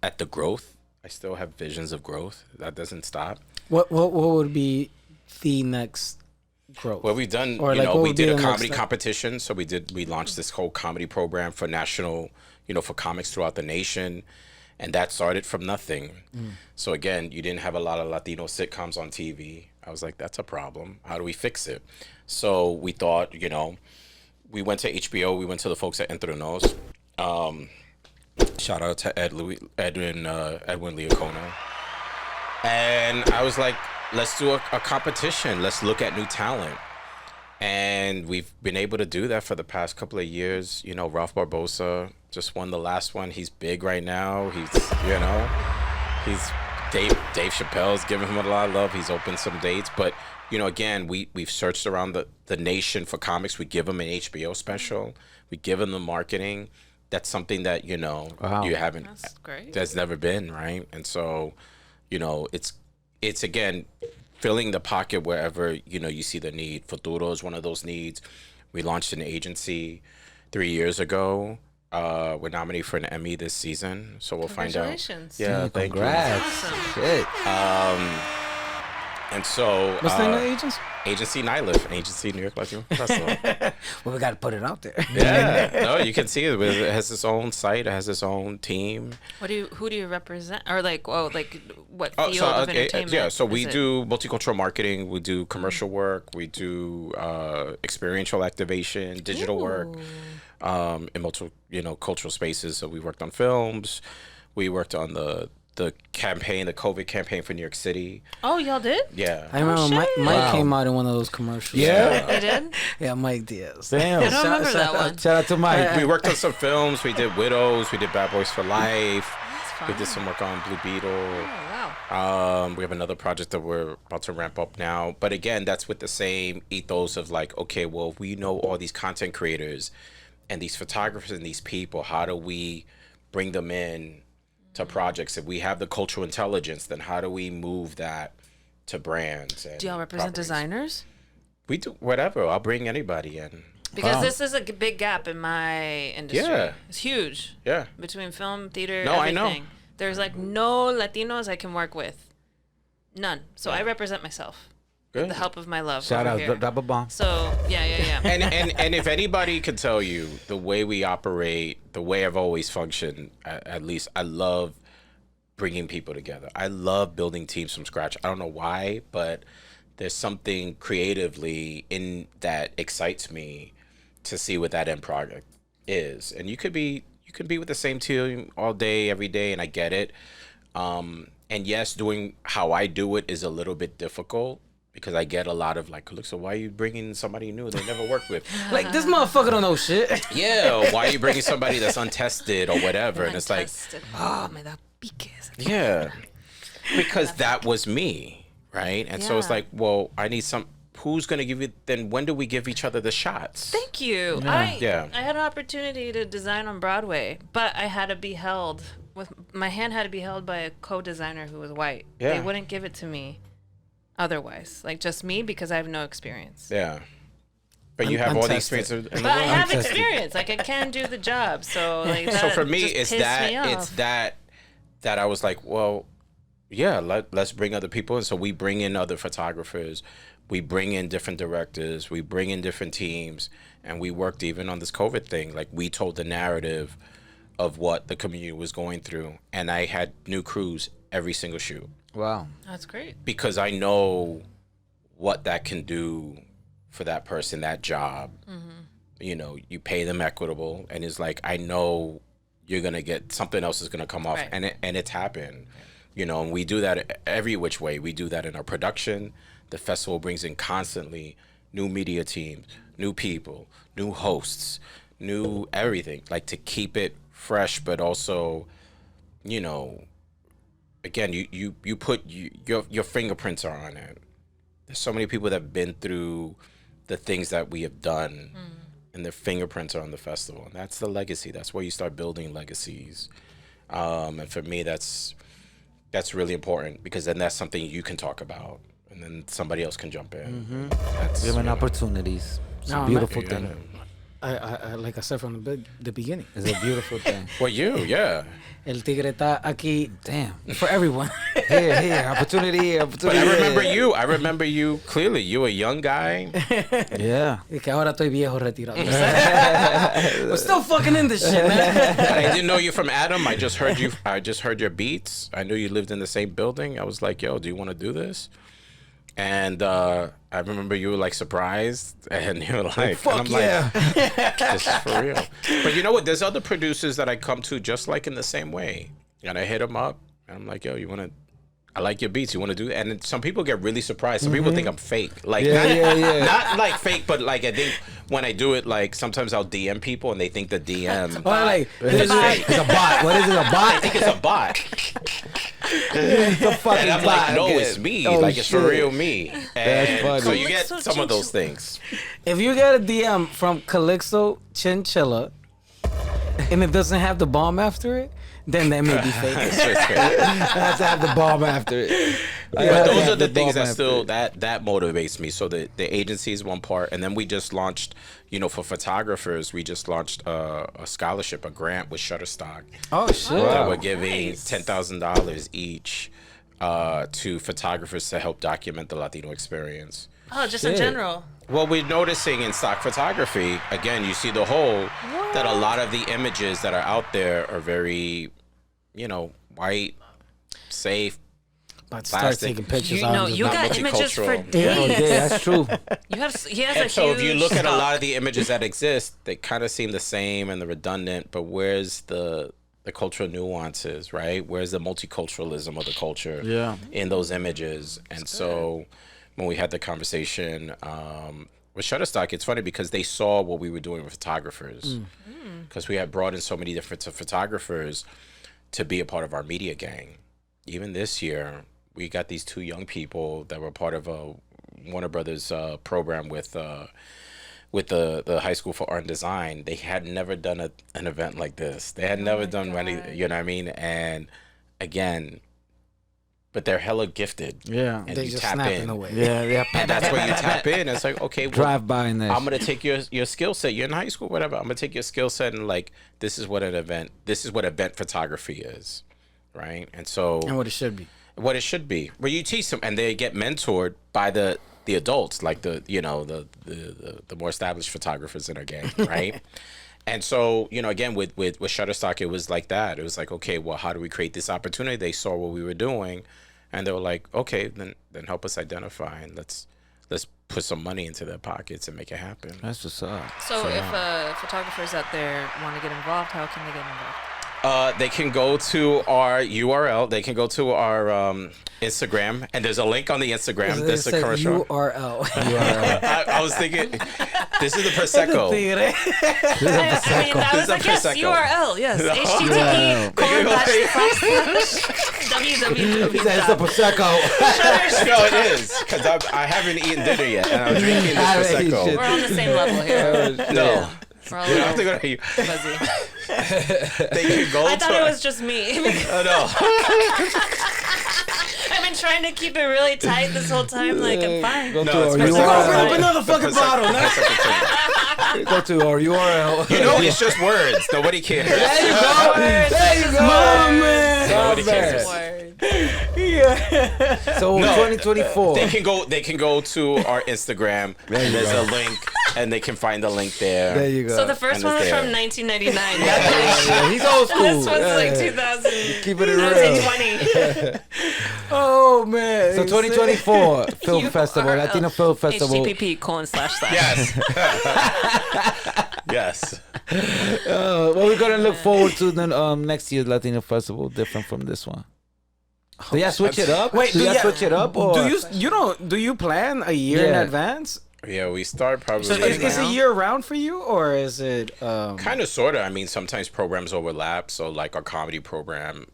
at the growth. I still have visions of growth. That doesn't stop. What would be the next growth? Well, we've done, Or, you like, know, what we would be did a the next comedy step? competition. So we launched this whole comedy program for national, you know, for comics throughout the nation. And that started from nothing. So again, you didn't have a lot of Latino sitcoms on TV. I was like, that's a problem. How do we fix it? So we thought, you know, we went to HBO. We went to the folks at Entre Nos. Shout out to Edwin Leocono. And I was like, let's do a competition. Let's look at new talent. And we've been able to do that for the past couple of years. You know, Ralph Barbosa just won the last one. He's big right now. He's Dave Chappelle's giving him a lot of love. He's opened some dates. But, you know, again, we've searched around the nation for comics. We give them an HBO special. We give them the marketing. That's something that, you know, you haven't. That's great. That's never been, right? And so, you know, it's again, filling the pocket wherever, you know, you see the need. Futuro is one of those needs. We launched an agency 3 years ago. We're nominated for an Emmy this season, so we'll find out. Congratulations. Yeah, thank you. Congrats. Awesome. Shit. And so, What's the name of the agency? Agency Nylff, Agency New York Latino Festival. Well, we got to put it out there. Yeah, no, you can see it. It has its own site. It has its own team. Who do you represent? Or like, what field So, of entertainment? yeah, so we is it? do multicultural marketing. We do commercial work. We do experiential activation, digital work, in multiple, you know, cultural spaces. So we worked on films. We worked on the campaign, the COVID campaign for New York City. Oh, y'all did? Yeah. I remember Mike Wow. came out in one of those commercials. Yeah. They did? Yeah, Mike Diaz. Damn. I don't remember that one. Shout out to Mike. We worked on some films. We did Widows. We did Bad Boys for Life. That's We fun. did some work on Blue Beetle. Oh, wow. We have another project that we're about to ramp up now. But again, that's with the same ethos of like, okay, well, we know all these content creators and these photographers and these people. How do we bring them in to projects? If we have the cultural intelligence, then how do we move that to brands? And Do y'all represent properties? designers? We do whatever. I'll bring anybody in. Because this is a big gap in my industry. Yeah. It's huge. Yeah. Between film, theater, No, I everything. know. There's like no Latinos I can work with. None. So I represent myself. Good. With the help of my love. Shout over out. here. Drop a bomb. So yeah. And if anybody can tell you the way we operate, the way I've always functioned, at least I love bringing people together. I love building teams from scratch. I don't know why, but there's something creatively in that excites me to see what that end product is. And you could be with the same team all day, every day, and I get it. And yes, doing how I do it is a little bit difficult because I get a lot of like, look, so why are you bringing somebody new they never worked with? Like, this motherfucker don't know shit. Yeah, why are you bringing somebody that's untested or whatever? And it's like, Untested. Oh, me da piques. yeah, because that was me, right? And so it's Yeah. like, well, I need some. Who's gonna give you? Then when do we give each other the shots? Thank you. Yeah. I had an opportunity to design on Broadway, but I had to be held with my hand had to be held by a co-designer who was white. Yeah. They wouldn't give it to me otherwise, like just me because I have no experience. Yeah, but you have all the Untested. experience in the But I have world. experience. Like I can do the job. So like that So for me, just it's pissed that me it's off. that I was like, well, yeah, let's bring other people in. So we bring in other photographers, we bring in different directors, we bring in different teams, and we worked even on this COVID thing. Like we told the narrative of what the community was going through, and I had new crews every single shoot Wow. That's great. because I know what that can do for that person, that job. You know, you pay them equitable, and it's like I know you're gonna get something else is gonna come off, Right. and it's happened. You know, and we do that every which way. We do that in our production. The festival brings in constantly new media teams, new people, new hosts, new everything, like to keep it fresh, but also, you know, again, you put your fingerprints are on it. There's so many people that have been through the things that we have done, and their fingerprints are on the festival, and that's the legacy. That's where you start building legacies. And for me, that's really important, because then that's something you can talk about, and then somebody else can jump in. That's Given opportunities. It's a No, beautiful yeah. thing. I like I said from the beginning. It's a beautiful thing. For you, yeah. El tigre está aquí Damn. for everyone. Here, opportunity. But I remember you clearly. You were a young guy. Yeah. Y que ahora estoy viejo retirado. We're still fucking in this shit, man. I didn't know you from Adam. I just heard your beats. I knew you lived in the same building. I was like, yo, do you want to do this? And I remember you were like surprised, and you were like, Fuck and I'm yeah. like, this is for real. But you know what? There's other producers that I come to just like in the same way, and I hit them up, and I'm like, yo, you want to? I like your beats. You want to do? And then some people get really surprised. Some people think I'm fake. Like, not like fake, but like I think when I do it, like sometimes I'll DM people and they think the DM Oh, like, is fake. It's a bot. What is it? A I bot? think it's a bot. It's a fucking And I'm bot. like, no, Okay. it's me. Oh, like, it's for shit. real me. That's And funny. so you get Calixto some of those Chinchilla. things. if you get a DM from Calixto Chinchilla and it doesn't have the bomb after it, then that may be fake. It's just fake. I have to have the bomb after it. But those are the things that still that motivates me. So the agency is one part, and then we just launched, you know, for photographers, we just launched a scholarship, a grant with Shutterstock Oh shit! that we're giving $10,000 each to photographers to help document the Latino experience. Oh, just in general. Well, we're noticing in stock photography, again, you see the whole, that a lot of the images that are out there are very, you know, white, safe. But start plastic. taking pictures. You out know, of you the- got images for multicultural. days. Yeah, that's true. You have, he has And a so huge if you look at a lot stock. of the images that exist, they kind of seem the same and they're redundant, but where's the cultural nuances, right? Where's the multiculturalism of the culture in those images? And so when we had the conversation with Shutterstock, it's funny because they saw what we were doing with photographers, because we had brought in so many different photographers to be a part of our media gang. Even this year, we got these two young people that were part of a Warner Brothers program with the High School for Art and Design. They had never done an event like this. They had never done any, you know what I mean? And again, but they're hella gifted. Yeah. And They you just tap snapping in. away. Yeah. And that's where you tap in. It's like, okay, well, Drive by in there. I'm gonna take your skill set. You're in high school, whatever. I'm gonna take your skill set and like, this is what event photography is, right? And so And what it should be. what it should be, where you teach them, and they get mentored by the adults, like the more established photographers in our gang, right? And so, you know, again with Shutterstock, it was like that. It was like, okay, well, how do we create this opportunity? They saw what we were doing, and they were like, okay, then help us identify, and let's put some money into their pockets and make it happen. That's what's up. So if photographers out there want to get involved, how can they get involved? They can go to our URL. They can go to our Instagram, and there's a link on the Instagram. It There's a says commercial. URL. I was thinking, this is the Prosecco. I mean, I was like, yes, Prosecco. URL, yes. http://www. It's a Prosecco. No, it is, because I haven't eaten dinner yet, and I'm drinking this Prosecco. We're on the same level here. No. We're all You a don't have to little go to fuzzy. They can go I to thought it was just me. Oh, no. I've been trying to keep it really tight this whole time. Like, I'm fine. Go No, to our it's Open URL. up another fucking bottle. Now. Go to our URL. You know, it's just words. Nobody cares. There you go. There you go. My man. Nobody Man. cares. Word. So No. 2024. They can go to our Instagram. There you There's go. a link, and they can find the link there. There you go. So the first And one was it's from there. 1999. Yeah, he's old school. This one's like Yeah. 2000. Keeping it I was real. 20. Oh man. So 2024 Film Festival, URL. Latino Film Festival. http:// Yes. Yes. What we're gonna look forward to then next year's Latino Festival, different from this one. Do y'all switch it up? Wait, do do y'all ya- switch it up or Do you plan a year in Yeah. advance? Yeah, we start probably. So is it year round for you, or is it kind of, sort of? I mean, sometimes programs overlap. So, like, our comedy program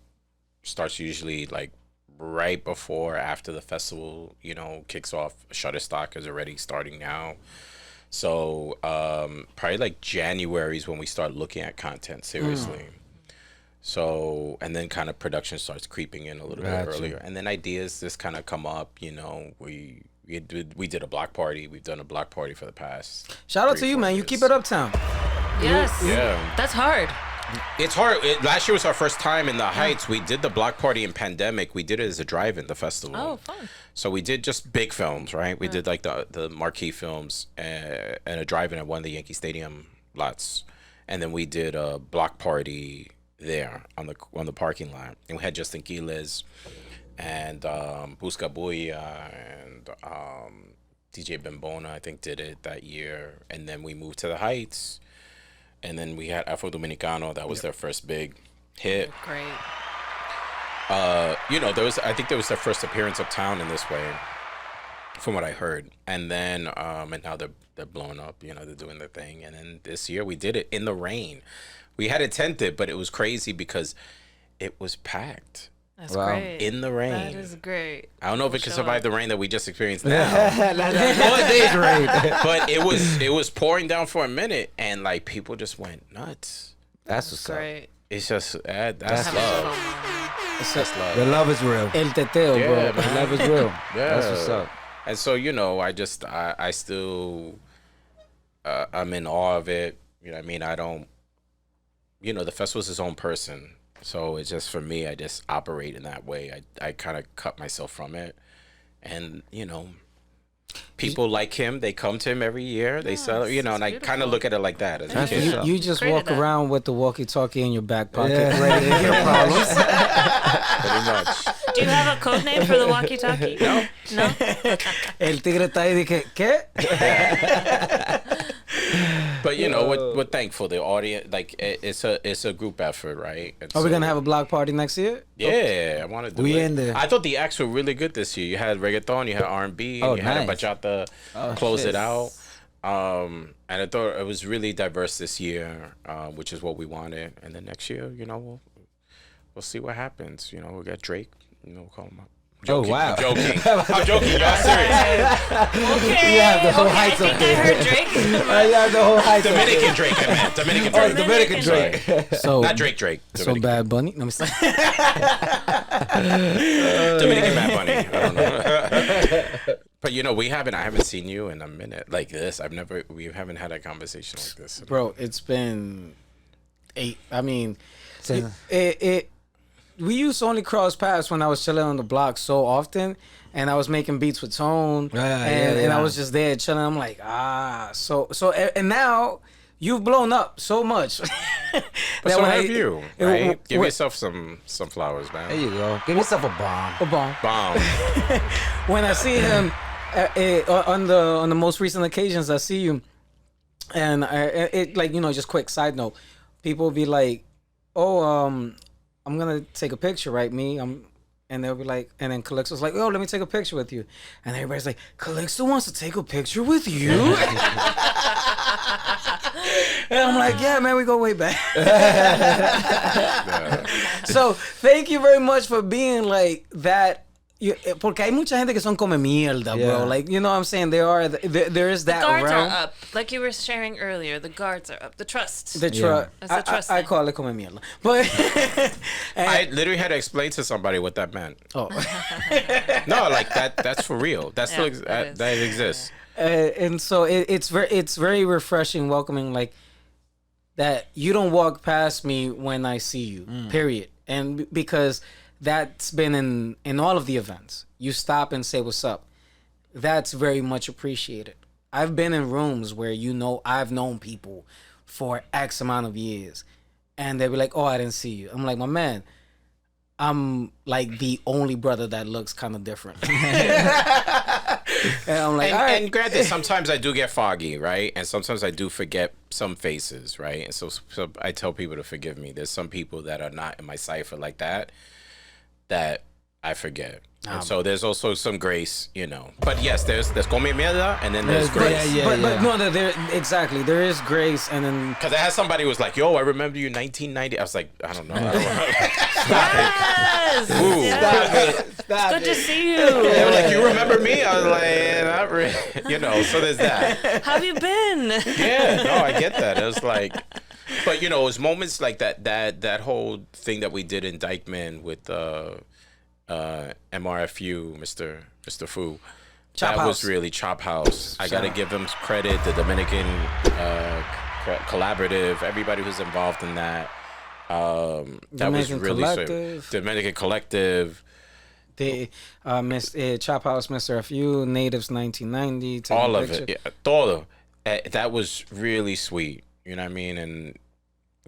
starts usually like right before, after the festival, you know, kicks off. Shutterstock is already starting now. So, probably like January is when we start looking at content seriously. So, and then kind of production starts creeping in a little bit earlier. And then ideas just kind of come up, you know, we did a block party. We've done a block party for the past. Shout out to you, man. You keep it uptown. Yes. Yeah. That's hard. It's hard. Last year was our first time in the Heights. We did the block party in pandemic. We did it as a drive-in, the festival. Oh, fun. So we did just big films, right? We did like the marquee films and a drive-in at one of the Yankee Stadium lots. And then we did a block party there on the parking lot. And we had Justin Quiles and Busca Buya and DJ Bembona, I think, did it that year. And then we moved to the Heights. And then we had Afro Dominicano. That was their first big hit. Great. You know, I think there was their first appearance uptown in this way, from what I heard. And then, and now they're blowing up. You know, they're doing their thing. And then this year we did it in the rain. We had it tented, but it was crazy because it was packed. That's great. In the rain. That is great. I don't know if it can survive the rain that we just experienced now. But it was pouring down for a minute, and like people just went nuts. That's what's Great. up. It's just that's love. That's love. The love is real. El teteo, Yeah, bro. The love is real. Yeah. That's what's up. And so, you know, I still I'm in awe of it. You know what I mean? I don't, you know, the festival's his own person. So it's just, for me, I just operate in that way. I kind of cut myself from it. And, you know, people like him, they come to him every year. They sell, you know, and I kind of look at it like that. As a kid. You just Created walk that. around with the walkie-talkie in your back pocket. Yeah. Ready to hear problems. Pretty much. Do you have a code name for the walkie-talkie? No. No? El tigre está ahí, dije, ¿qué? But, you know, we're thankful. The audience, like, it's a group effort, right? And Are we so- going to have a block party next year? Yeah, I want to do We it. in there. I thought the acts were really good this year. You had reggaeton, you had R&B, and Oh, you had a nice. bachata Oh, close shit. it out. And I thought it was really diverse this year, which is what we wanted. And then next year, you know, we'll see what happens. You know, we got Drake. You know, we'll call him up. Joking, wow. I'm joking. I'm joking. Y'all serious? Okay. You have the whole okay, I Heights think up I there. heard Drake. You have the whole Heights up there. Dominican Drake, I meant. Dominican Oh, Drake. Dominican Drake. So, Not Drake. so Dominican. Bad Bunny? No, I'm sorry. Dominican Bad Bunny. I don't know. But you know, I haven't seen you in a minute like this. We haven't had a conversation like this. Bro, it's been 8. I mean, Same. we used to only cross paths when I was chilling on the block so often, and I was making beats with Tone, and I was just there chilling. I'm like, and now you've blown up so much. But so have you, right? Give yourself some flowers, man. There you go. Give yourself a bomb. a bomb. Bomb. When I see him on the most recent occasions, I see you, and it like, you know, just quick side note, people will be like, oh, I'm gonna take a picture, right? And they'll be like, and then Calixto's like, oh, let me take a picture with you, and everybody's like, Calixto wants to take a picture with you. And I'm like, yeah, man, we go way back. So thank you very much for being like that. Porque hay mucha gente que son come mierda, bro. Yeah. Like, you know what I'm saying? There is that The guards realm. are up. Like you were sharing earlier, the guards are up. The trust. The trust. That's the trust I thing. call it come mierda. But I literally had to explain to somebody what that meant. oh. No, like that's for real. That still Yeah, that exists. And so it's very refreshing, welcoming, like that you don't walk past me when I see you. Period. And because that's been in all of the events. You stop and say what's up. That's very much appreciated. I've been in rooms where, you know, I've known people for X amount of years, and they'll be like, oh, I didn't see you. I'm like, my man, I'm like the only brother that looks kind of different. And I'm like, all right. And granted, sometimes I do get foggy, right? And sometimes I do forget some faces, right? And so I tell people to forgive me. There's some people that are not in my cipher like that I forget. And so there's also some grace, you know. But yes, there's come mierda, and then there's grace. But no, there exactly there is grace, and then Because I had somebody who was like, "Yo, I remember you 1990." I was like, I don't know. Yes. Stop It's good to see you. They were like, "You remember me?" I was like, "Not really." You know. So there's that. How have you been? Yeah, no, I get that. It was like, but you know, it was moments like that whole thing that we did in Dykeman with MRFU, Mr. Fu. Chop that House. was really Chop House. I got to give them credit. The Dominican Collaborative, everybody who's involved in that. That was Dominican really Collective. Dominican Collective. they Chop House, Mr. FU, Natives 1990. taking All of picture. it. Yeah, todo. That was really sweet. You know what I mean? And,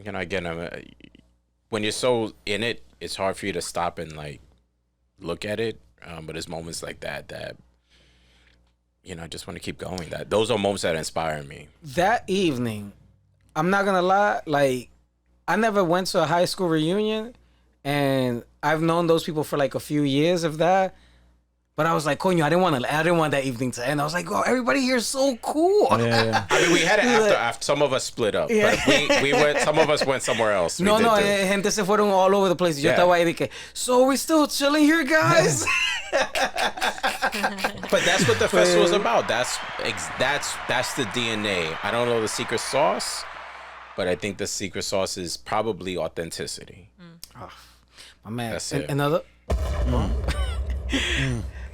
you know, again, when you're so in it, it's hard for you to stop and, like, look at it. But there's moments like that, you know, I just want to keep going. Those are moments that inspire me. That evening, I'm not gonna lie, like I never went to a high school reunion, and I've known those people for like a few years of that. But I was like, coño, I didn't want that evening to end. I was like, oh, everybody here is so cool. Yeah. I mean, we had it after some of us split up. Yeah. But we went. Some of us went somewhere else. We No, did too. gente se fueron all over the place. Yo Yeah. estaba ahí de que, so we still chilling here, guys? But that's what the festival's about. That's the DNA. I don't know the secret sauce, but I think the secret sauce is probably authenticity. My man. That's it. Another.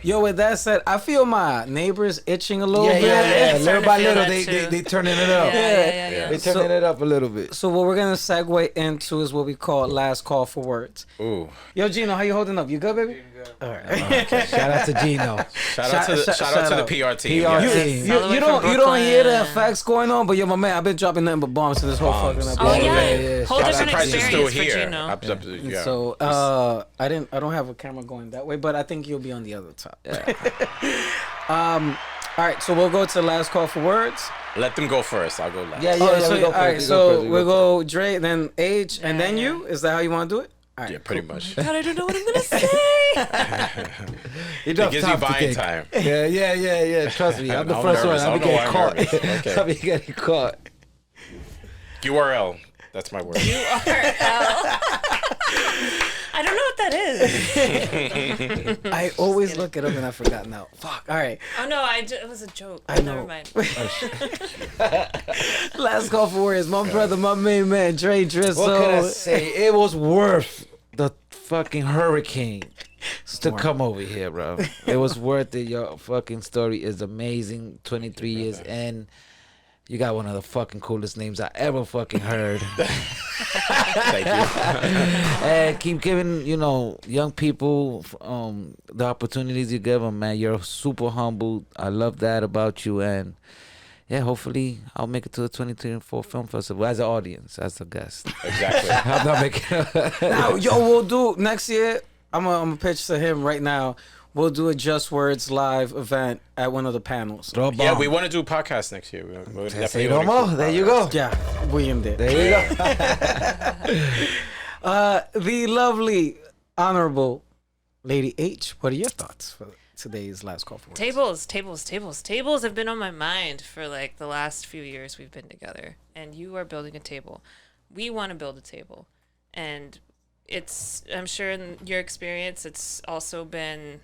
Yo, with that said, I feel my neighbors itching a little bit. Yeah. Little by feel little, that they too. they turning it up. Yeah. They turning it up a little bit. So what we're gonna segue into is what we call last call for words. Ooh. Yo, Gino, how you holding up? You good, baby? All right. Shout out to Gino. Shout out to the PR team. PR Yes. team. All the way You from don't hear the Brooklyn. effects going on, but yo, my man, I've been dropping nothing but bombs in this whole Bombs. fucking Oh episode. yeah, whole I'm different surprised you're experience still for here. Gino. Yeah. So I don't have a camera going that way, but I think you'll be on the other top. All right, so we'll go to the last call for words. Let them go first. I'll go last. Yeah, So, we go all right, first, so we we'll go go Dre, then H, and then you. Is that how you want to do it? All right, Yeah, pretty much. God, I don't know what I'm gonna say. You It don't gives have you to buying kick. time. Yeah. Trust me, I'm the I'm first nervous. one. I I'll be don't know getting why caught. I'm nervous. Okay. I'll be getting caught. URL. That's my word. URL. I don't know what that is. I always look it up and I forgot now. Fuck. All right, Oh no, it was a joke. I know. Never mind. last call for words. My brother, my main man, Dre Drizzle. What can I say? It was worth the fucking hurricane to come over here, bro. It was worth it. Your fucking story is amazing. 23 years in. You got one of the fucking coolest names I ever fucking heard. Thank you. And keep giving, young people the opportunities you give them, man. You're super humble. I love that about you. And yeah, hopefully I'll make it to the 2024 Film Festival as an audience, as a guest. Exactly. I'm not making Now, yo, we'll do next year. I'm gonna pitch to him right now. We'll do a Just Words live event at one of the panels. Throw a bomb. Yeah, we want to do a podcast next year. We're Say definitely no gonna more. include There you podcasts. go. Yeah, William did. There you go. The lovely, honorable Lady H. What are your thoughts for today's last call for words? Tables have been on my mind for like the last few years we've been together. And you are building a table. We want to build a table. And I'm sure in your experience, it's also been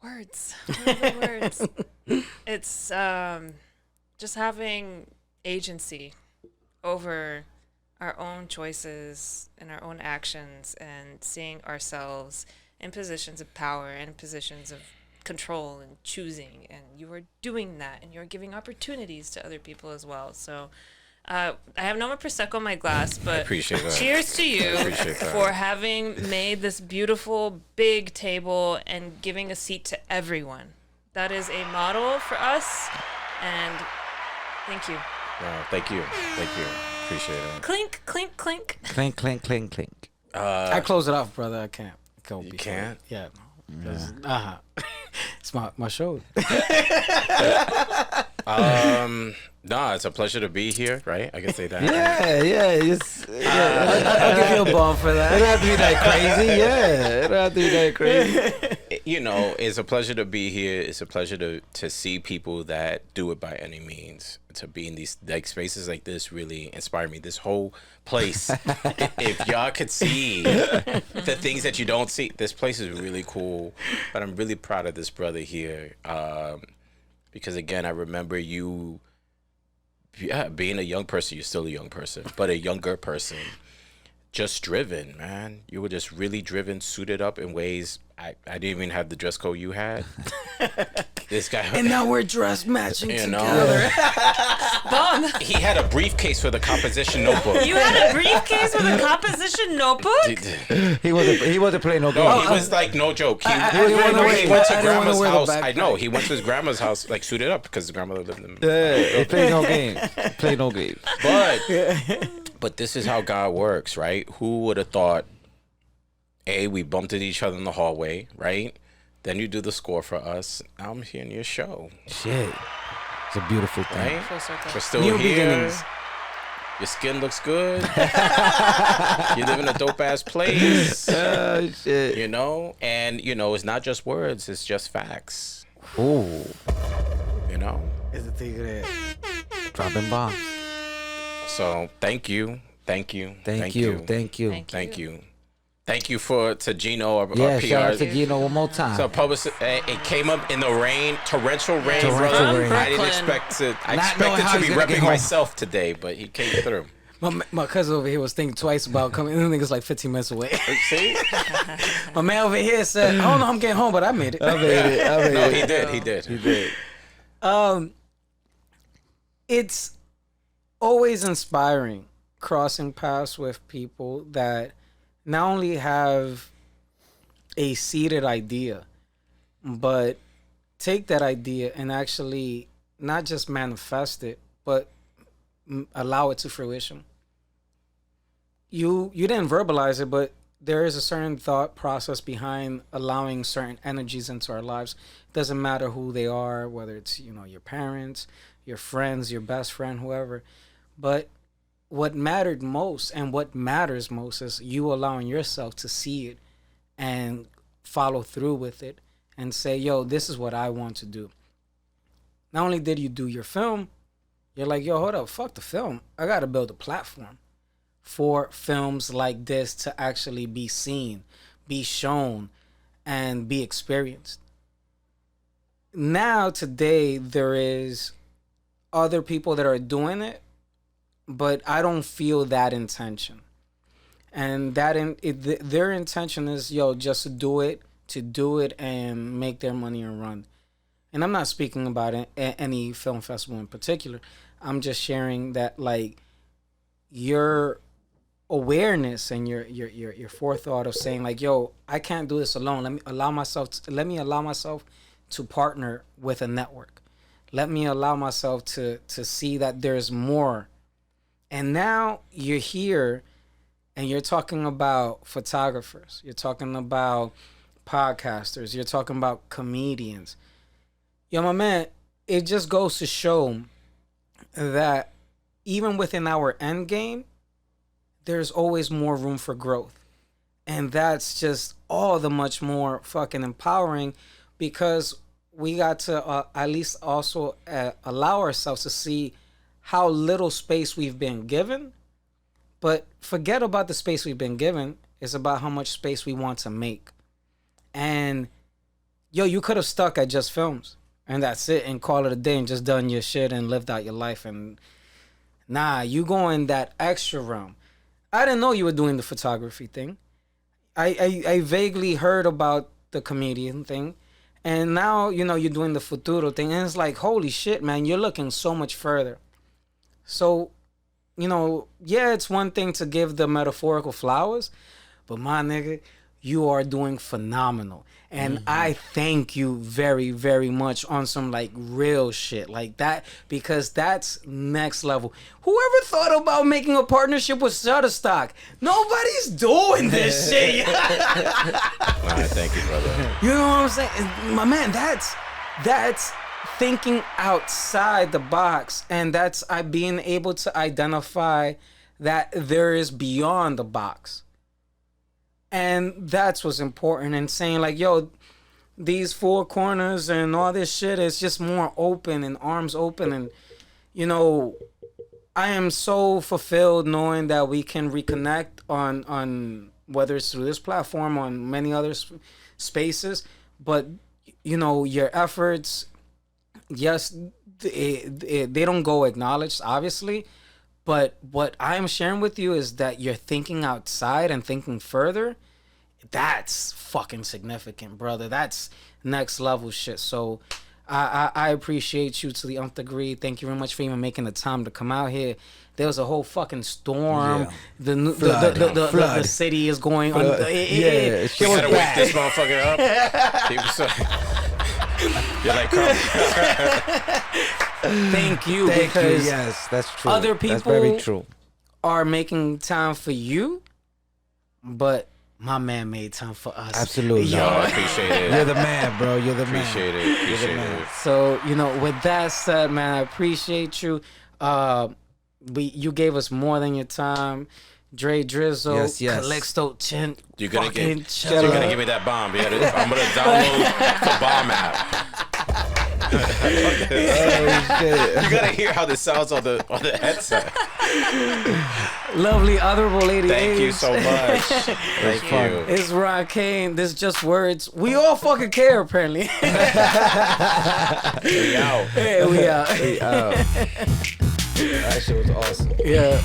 words. What are the words? It's just having agency over our own choices and our own actions and seeing ourselves in positions of power and positions of control and choosing. And you are doing that and you're giving opportunities to other people as well. So I have no more Prosecco in my glass, but appreciate that. cheers to you Appreciate that. for having made this beautiful big table and giving a seat to everyone. That is a model for us, and thank you. Thank you. Appreciate it. Clink, clink, clink. Clink, clink, clink, clink. I close it off, brother. I can't go. You before. can't? Yeah. No. It's my show. No, it's a pleasure to be here, right? I can say that. I'll give you a ball for that. It don't have to be that crazy. Yeah, it don't have to be that crazy. You know, it's a pleasure to be here. It's a pleasure to see people that do it by any means. To be in these like spaces like this really inspire me. This whole place, if y'all could see the things that you don't see, this place is really cool. But I'm really proud of this brother here, because again, I remember you. Yeah, being a young person, you're still a young person, but a younger person, just driven, man. You were just really driven, suited up in ways I didn't even have the dress code you had. This guy, and now we're dressed matching you together. Bomb. He had a briefcase with a composition notebook. You had a briefcase with a composition notebook? He wasn't playing no game. No, he was like, no joke. He went to grandma's house. I know. He went to his grandma's house, like suited up, because his grandmother lived in. He played no game. Played no game. But this is how God works, right? Who would have thought? We bumped into each other in the hallway, right? Then you do the score for us. Now I'm here in your show. Shit. It's a beautiful thing. Right? Full circle. We're still New here. beginnings. Your skin looks good. You live in a dope ass place. Oh, shit. You know? And, you know, it's not just words, it's just facts. Ooh. You know? Is the thing that Dropping bombs. So thank you. Thank you. Thank you. Thank you. Thank you to Gino, our Yeah, PR. shout out to Gino one more time. So publicist, it came up in the rain, torrential rain, Torrential brother. rain. I didn't Brooklyn. expect to. I Not knowing expected how to he's be gonna get repping home. myself today, but he came through. my cousin over here was thinking twice about coming. And the nigga's like 15 minutes away. See? My man over here said, "I don't know, I'm getting home, but I made it." I made it. No, he did. It's always inspiring crossing paths with people that not only have a seated idea, but take that idea and actually not just manifest it, but allow it to fruition. You didn't verbalize it, but there is a certain thought process behind allowing certain energies into our lives. Doesn't matter who they are, whether it's, you know, your parents, your friends, your best friend, whoever. But what mattered most and what matters most is you allowing yourself to see it and follow through with it and say, yo, this is what I want to do. Not only did you do your film, you're like, yo, hold up, fuck the film. I got to build a platform for films like this to actually be seen, be shown, and be experienced. Now, today, there is other people that are doing it, but I don't feel that intention. And their intention is, yo, just to do it and make their money and run. And I'm not speaking about any film festival in particular. I'm just sharing that, like, your awareness and your forethought of saying, like, yo, I can't do this alone. Let me allow myself to partner with a network. Let me allow myself to see that there's more. And now you're here and you're talking about photographers. You're talking about podcasters. You're talking about comedians. Yo, my man, it just goes to show that even within our end game, there's always more room for growth. And that's just all the much more fucking empowering, because we got to at least also allow ourselves to see how little space we've been given. But forget about the space we've been given. It's about how much space we want to make. And yo, you could have stuck at just films and that's it and call it a day and just done your shit and lived out your life. And nah, you go in that extra realm. I didn't know you were doing the photography thing. I vaguely heard about the comedian thing. And now, you know, you're doing the Futuro thing. And it's like, holy shit, man, you're looking so much further. So, you know, yeah, it's one thing to give the metaphorical flowers, but my nigga, you are doing phenomenal. And I thank you very, very much on some like real shit like that, because that's next level. Whoever thought about making a partnership with Shutterstock? Nobody's doing this shit. Thank you, brother. You know what I'm saying? My man, that's thinking outside the box, and that's being able to identify that there is beyond the box. And that's what's important, and saying like, yo, these four corners and all this shit is just more open and arms open. And, you know, I am so fulfilled knowing that we can reconnect on whether it's through this platform, on many other spaces. But, you know, your efforts, yes, they don't go acknowledged, obviously. But what I'm sharing with you is that you're thinking outside and thinking further. That's fucking significant, brother. That's next level shit. So I appreciate you to the nth degree. Thank you very much for even making the time to come out here. There was a whole fucking storm. Yeah. The city is going on. You gotta wake this motherfucker up. You're like, thank you, because yes, that's true. Other people that's very true. Are making time for you, but my man made time for us. Absolutely. Yo, I appreciate it. You're the man, bro. You're the appreciate man. It. Appreciate it. So, you know, with that said, man, I appreciate you. You gave us more than your time. Dre Drizzle, yes. Calixto Chinchilla. You're gonna give me that bomb. Yeah, I'm gonna download the bomb app. Oh, shit. You gotta hear how this sounds on the headset. Lovely, honorable lady. Thank you so much. Thank you. It's Ron Kane. This is Just Words. We all fucking care, apparently. We out. Hey, we out. That shit was awesome. Yeah.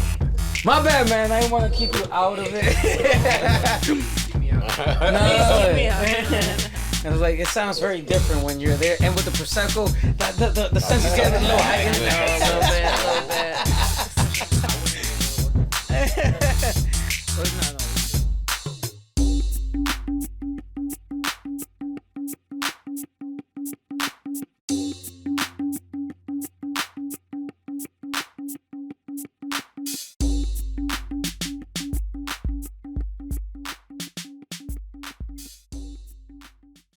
My bad, man. I didn't want to keep you out of it. Keep me out. I was like, it sounds very different when you're there. And with the Prosecco, the sense is getting a little heightened. A little bit.